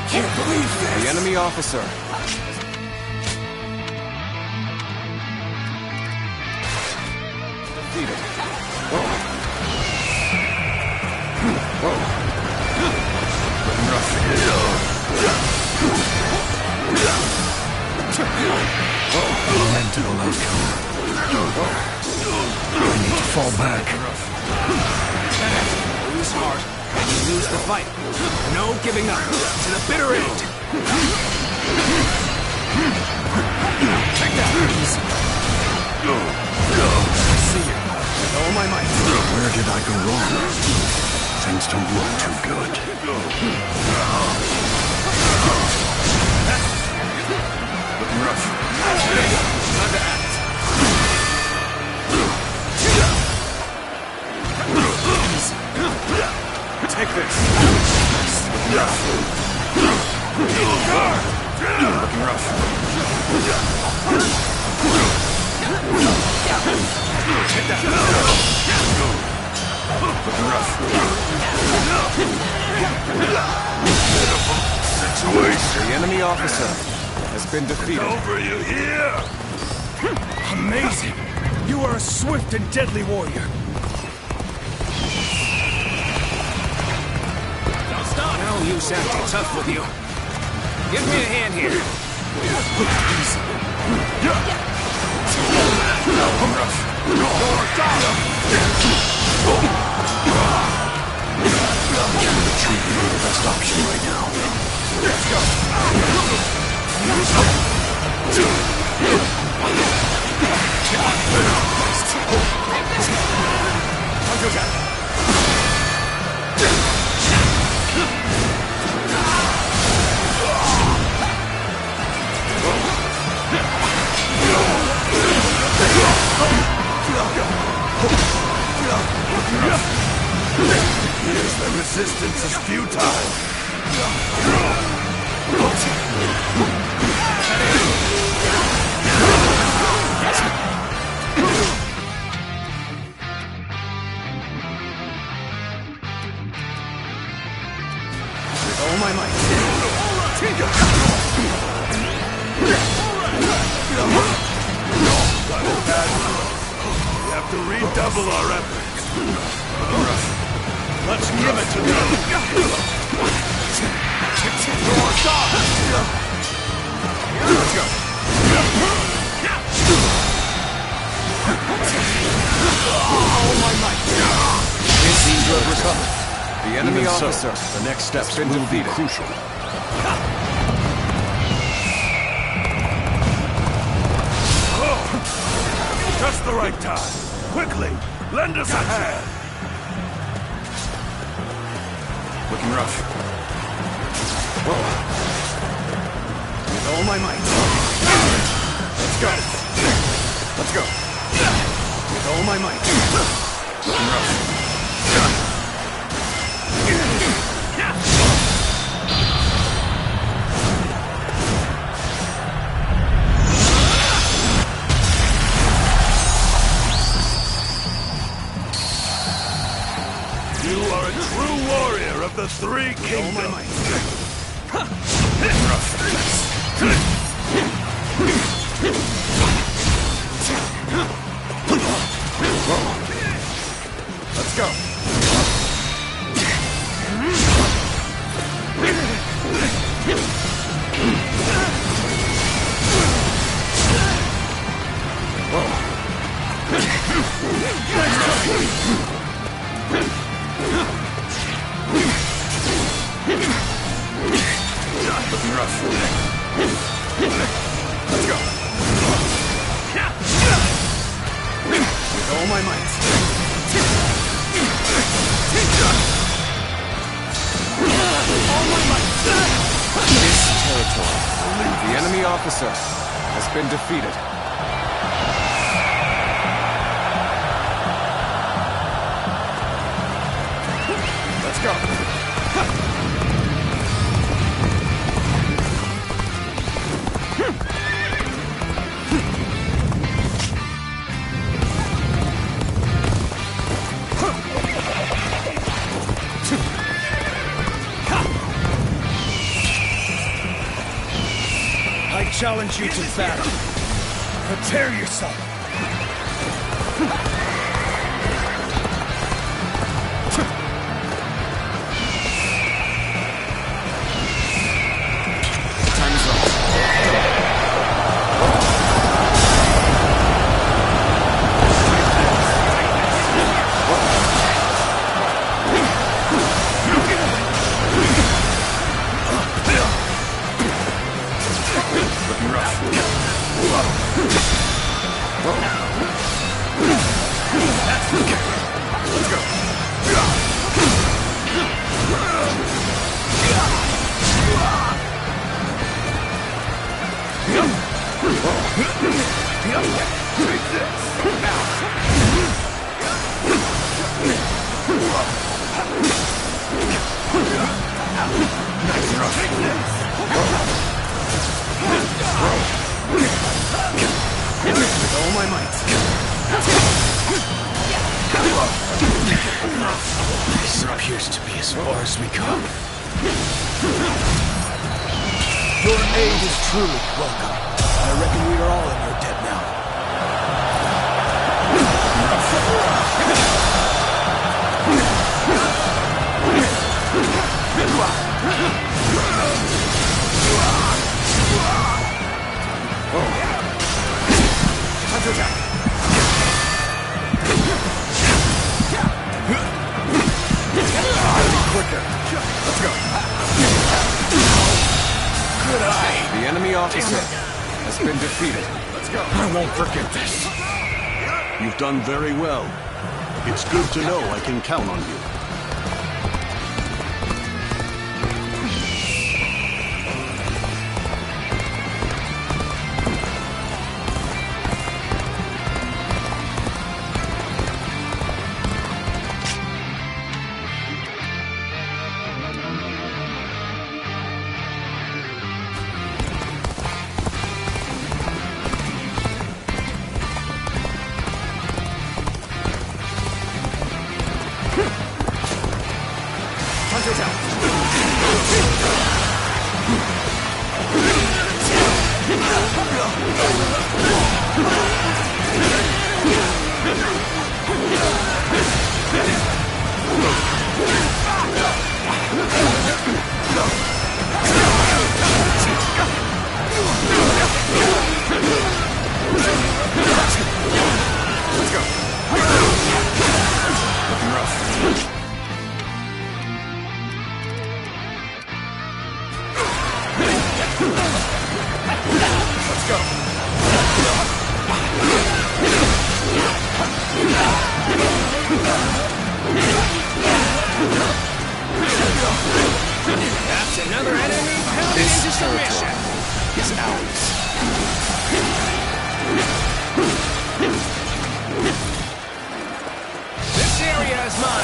Can't believe this. The enemy officer. Defeated. Lamentable outcome. I need to fall back. Lose heart, and you lose the fight. No giving up to the bitter end. Take that! Easy. See you. With all my might. Where did I go wrong? Things don't look too good. Looking rough. Time to act. Easy. Take this. Looking rough. Take that. Looking rough. Situation. The enemy officer has been defeated. Over, you hear? Amazing! You are a swift and deadly warrior. Don't stop! I'll use that to tough with you. Give me a hand here. Easy. Retreat would be the best option right now. Let's go. I'll do that. Here's the resistance is futile. With all my might. We have to redouble our efforts. Let's give it to them. Let's go. Oh, my might. It seems to have recovered. The enemy Even so, officer, the next step's been defeated. Crucial. Just the right time. Quickly, lend us a hand. Looking rough. Whoa. With all my might. Let's go. Let's go. With all my might. Looking rough. You are a true warrior of the Three Kingdoms. Let's go. Looking rough. Let's go. With all my might. All my might. This territory. The enemy officer has been defeated. Let's go. I challenge you to battle. Prepare yourself. Time is up. With all my might. This appears to be as far as we come. Your aid is truly welcome. I reckon we are all in your debt now. Time to attack. Gotta be quicker. Let's go. Good eye. The enemy officer has been defeated. Let's go. I won't forget this. You've done very well. It's good to know I can count on you. That's another enemy pounded into submission. Is ours. This area is mine.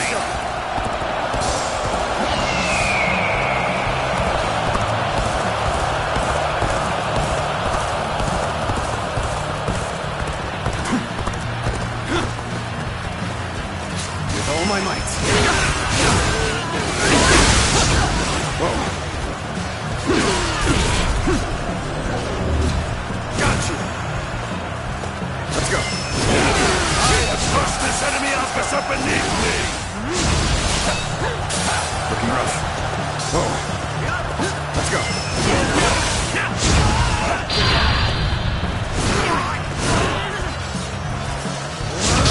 With all my might. Got you. Let's go. I have crushed this enemy officer beneath me. Looking rough. Oh. Let's go.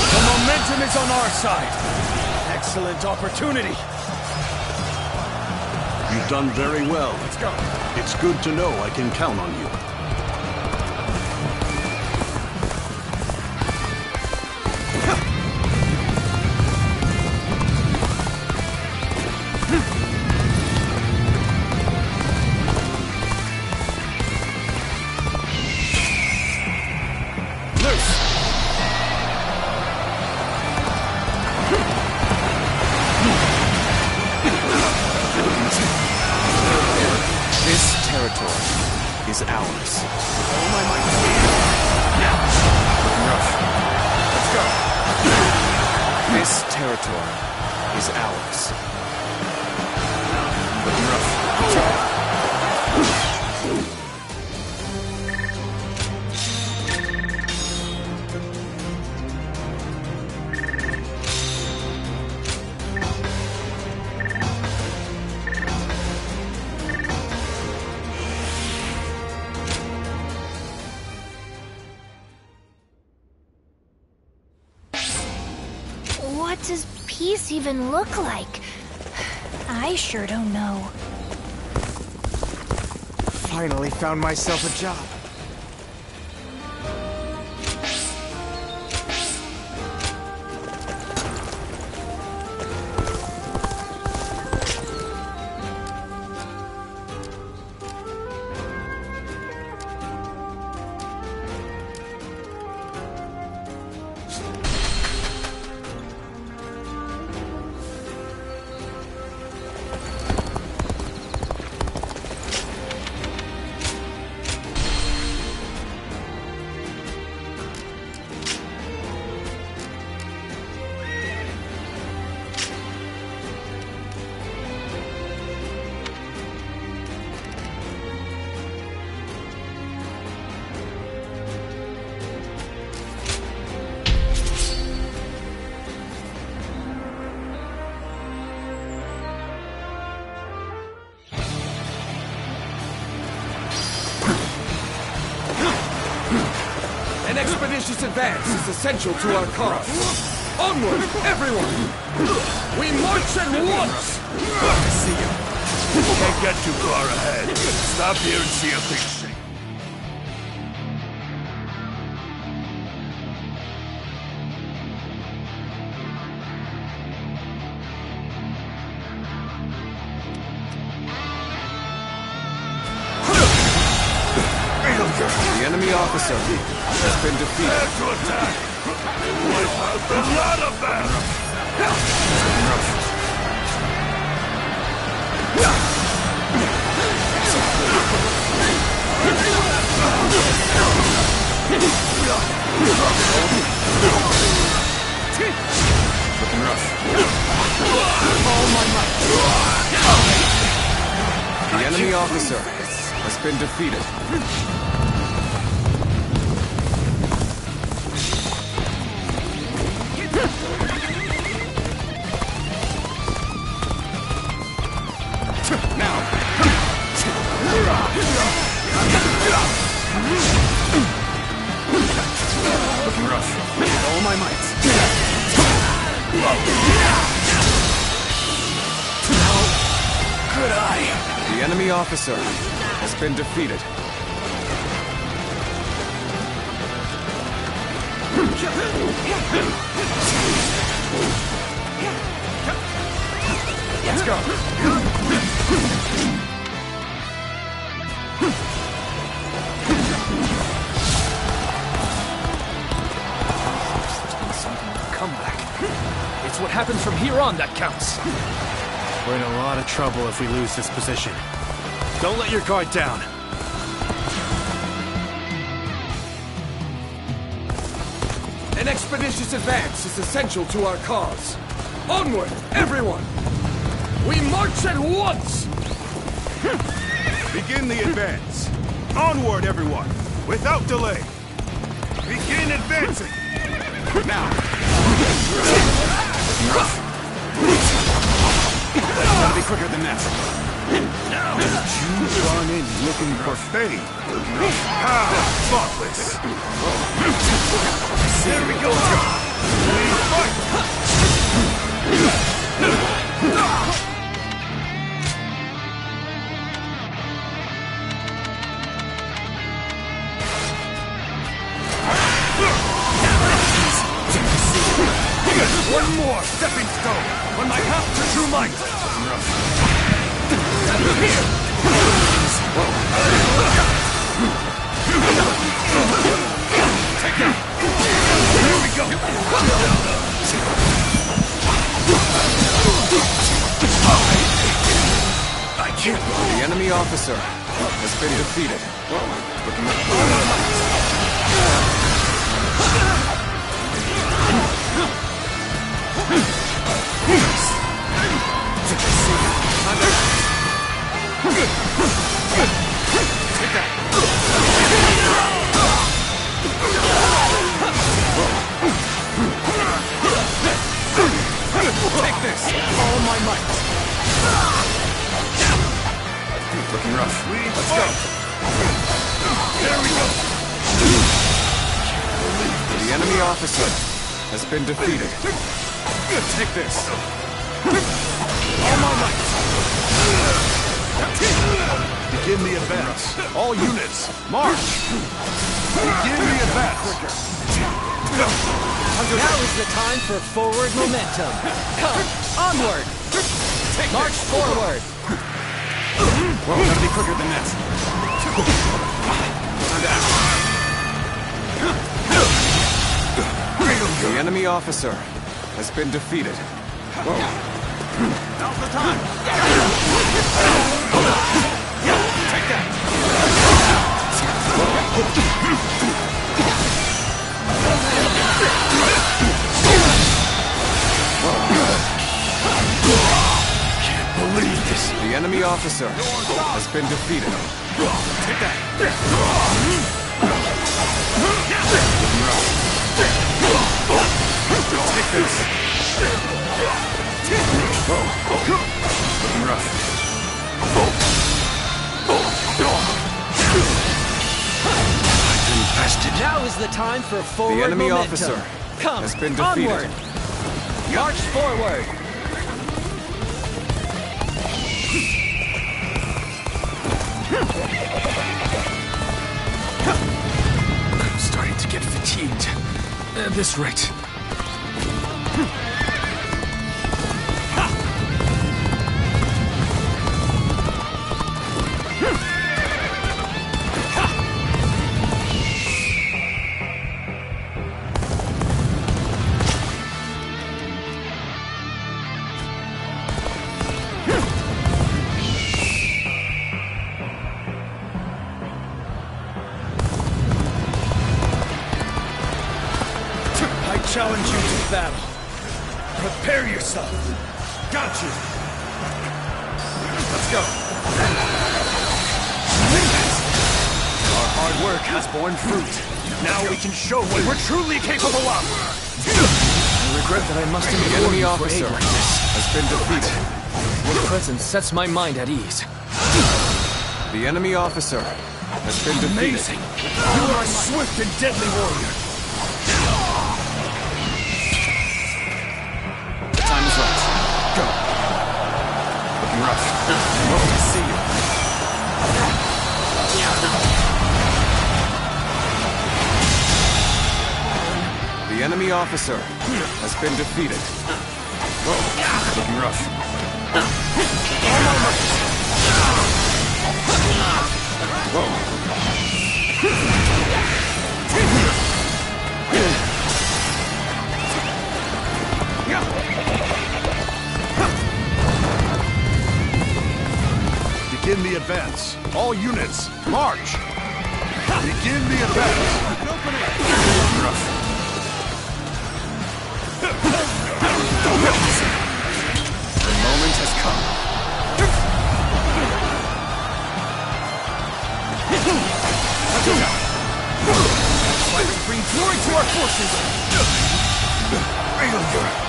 The momentum is on our side. Excellent opportunity. You've done very well. Let's go. It's good to know I can count on you. This territory is ours. All my might. Rough. Let's go. This territory is ours. Rough. What does peace even look like? I sure don't know. Finally found myself a job. An expeditious advance is essential to our cause. Onward, everyone! We march at once! I see you. Can't get too far ahead. Stop here and see how things shake. The enemy officer has been defeated. To attack! Wipe out a lot of them! Looking rough. All my might! The enemy officer has been defeated. Looking rough. All my might. How could I? The enemy officer has been defeated. Let's go. Comeback. It's what happens from here on that counts. We're in a lot of trouble if we lose this position. Don't let your guard down. An expeditious advance is essential to our cause. Onward, everyone! We march at once! Begin the advance. Onward, everyone, without delay. Begin advancing. Now. Gotta be quicker than that. Now. You run in looking for fame. How thoughtless. There we go. We fight. One more stepping stone on my path to true might. Here. Take it. Here we go. I can't. The enemy officer has been defeated. Looking up. Take this! All my might! Looking rough. Let's go! There we go! The enemy officer has been defeated. Take this! All my might! Begin the advance. All units, march! Begin the advance. Now is the time for forward momentum. Come, onward! March forward! Well, gotta be quicker than that. The enemy officer has been defeated. Now's the time! Take that! Can't believe this. The enemy officer has been defeated. Take that! Take this. Looking rough. I've been blasted. Now is the time for forward The enemy momentum. officer Come, has been defeated. onward. March forward. I'm starting to get fatigued. At this rate. Challenge you to battle. Prepare yourself. Got you. Let's go. Our hard work has borne fruit. Now we can show what we're truly capable of. I regret that I must inform enemy you for officer aid like this has been defeated. Your presence sets my mind at ease. The enemy officer has been defeated. Amazing. You are a swift and deadly warrior. Time is right. Go. Looking rough. Hope to see you. The enemy officer has been defeated. Whoa. Looking rough. Begin the advance. All units, march! Begin the advance. The moment has come. Let us bring glory to our forces!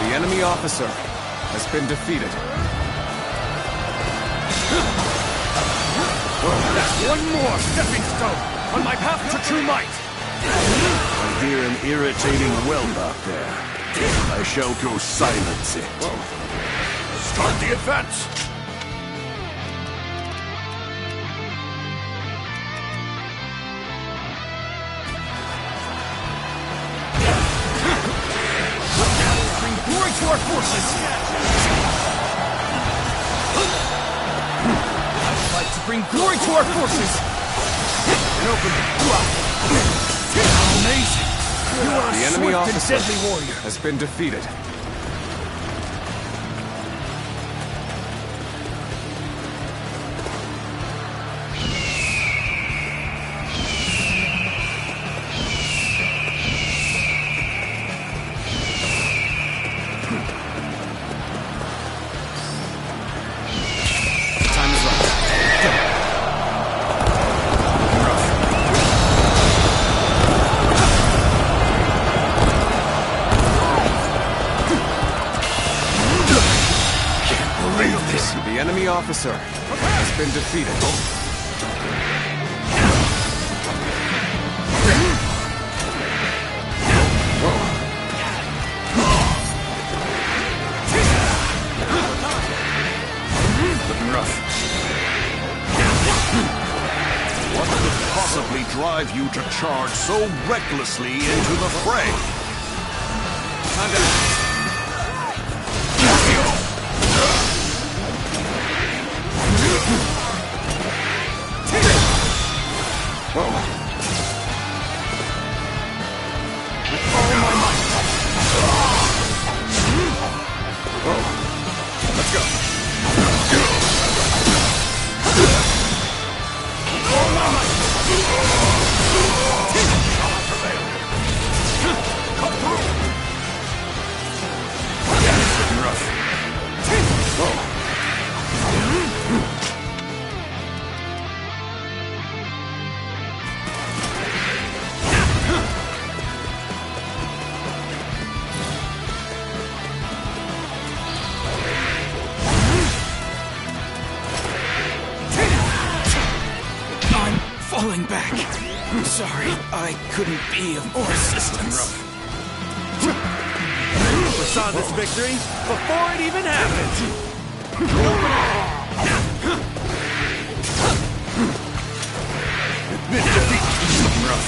The enemy officer has been defeated. That's one more stepping stone on my path to true might! I hear an irritating whelp out there. I shall go silence it. Start the advance! Bring glory to our forces! Fight to bring glory to our forces! And open Amazing! You are The a enemy swift and officer deadly warrior! has been defeated. Time is right. The enemy officer has been defeated. Looking rough. What could possibly drive you to charge so recklessly into the fray? Time to... Falling back. Sorry, I couldn't be of more assistance. We saw this victory before it even happened. Admit defeat. Rough.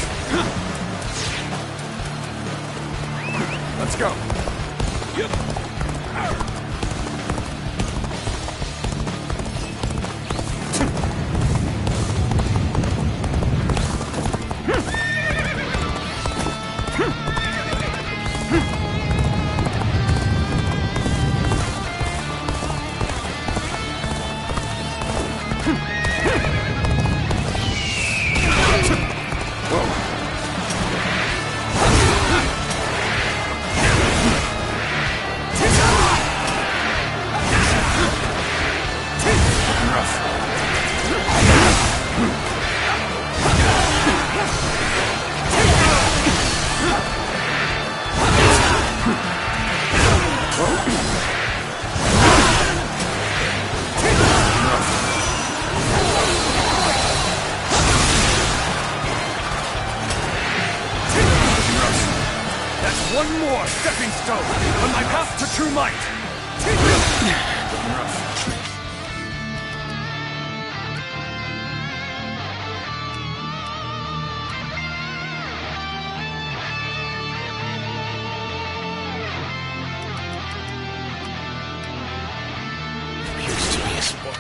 Let's go. Yep. One more stepping stone on my path to true might! Appears to be a sport.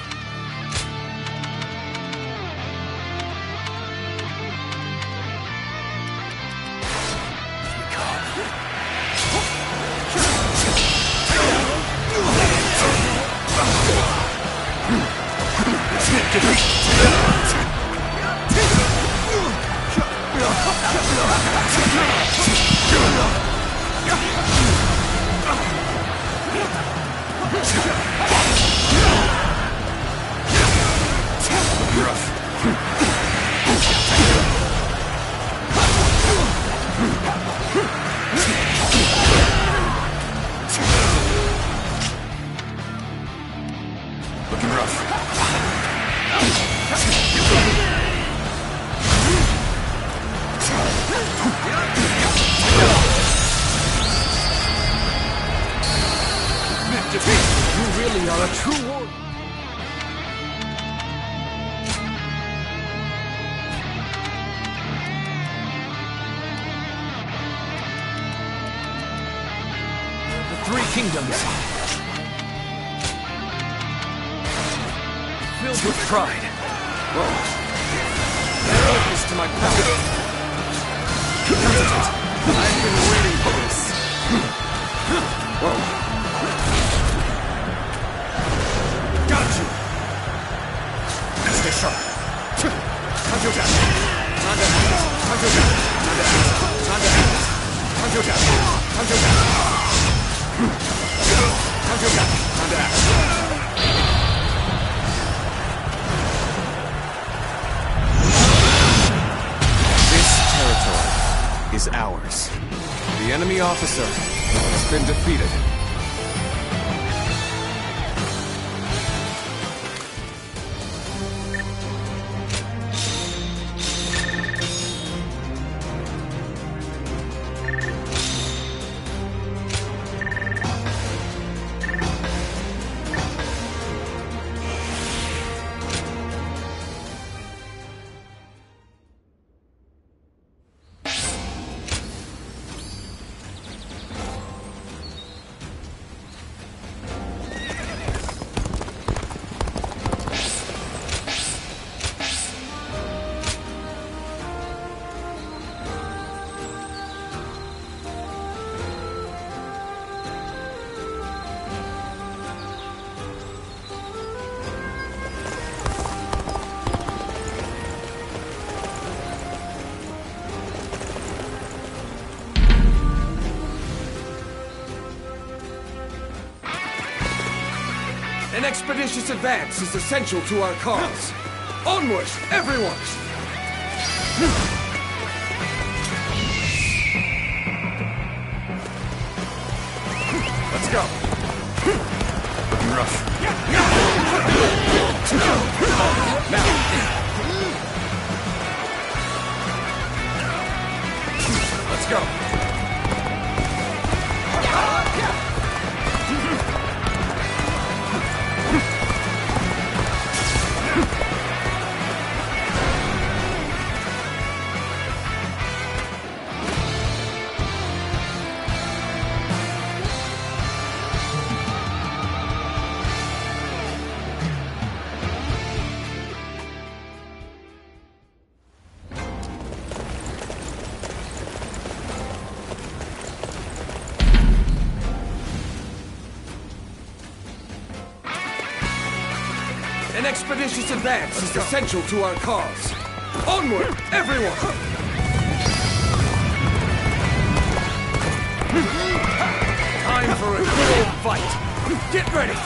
Looking rough. You really are a true warrior. The Three Kingdoms. Filled with pride. Whoa. Witness to my power. I've been waiting for this. Whoa. Got you! Stay sharp. Conjure down. Conjure down. Conjure down. Conjure down. Conjure down. Conjure down. Conjure down. Conjure down. This territory is ours. The enemy officer has been defeated. An expeditious advance is essential to our cause. Onward, everyone! Let's go. Looking rough. Now. go! An expeditious advance is essential to our cause. Onward, everyone! Time for a good old fight. Get ready!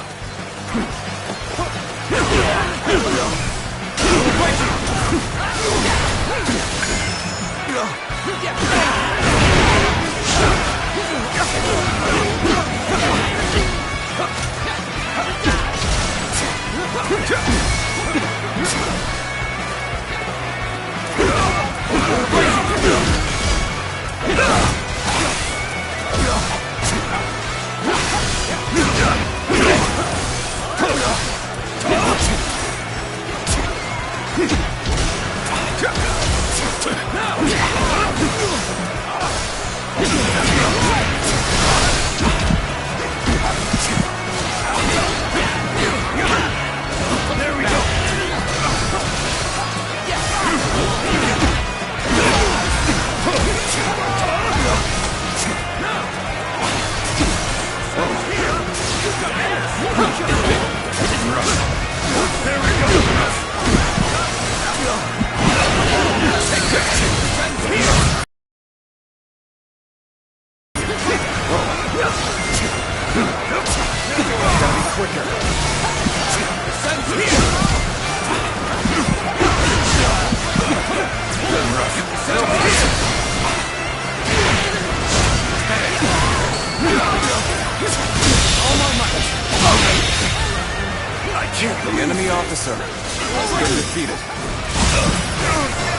The enemy officer has been defeated.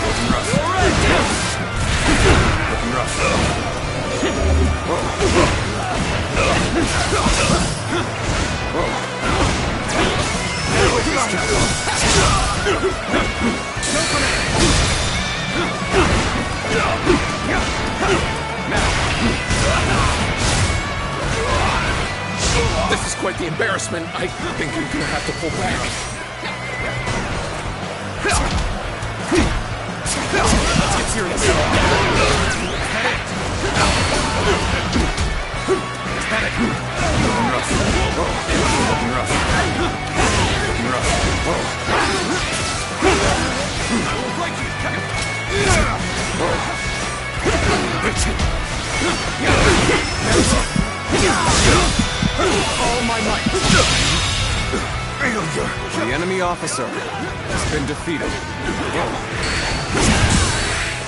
Looking rough. Looking rough. This is quite the embarrassment. I think I'm gonna have to pull back. Let's get serious. Panic. Looking rough. Looking rough. Looking All my might. The enemy officer has been defeated.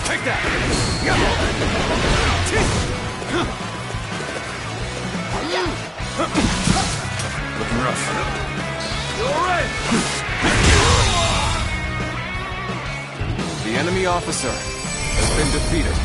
Take that! Looking rough. The enemy officer has been defeated.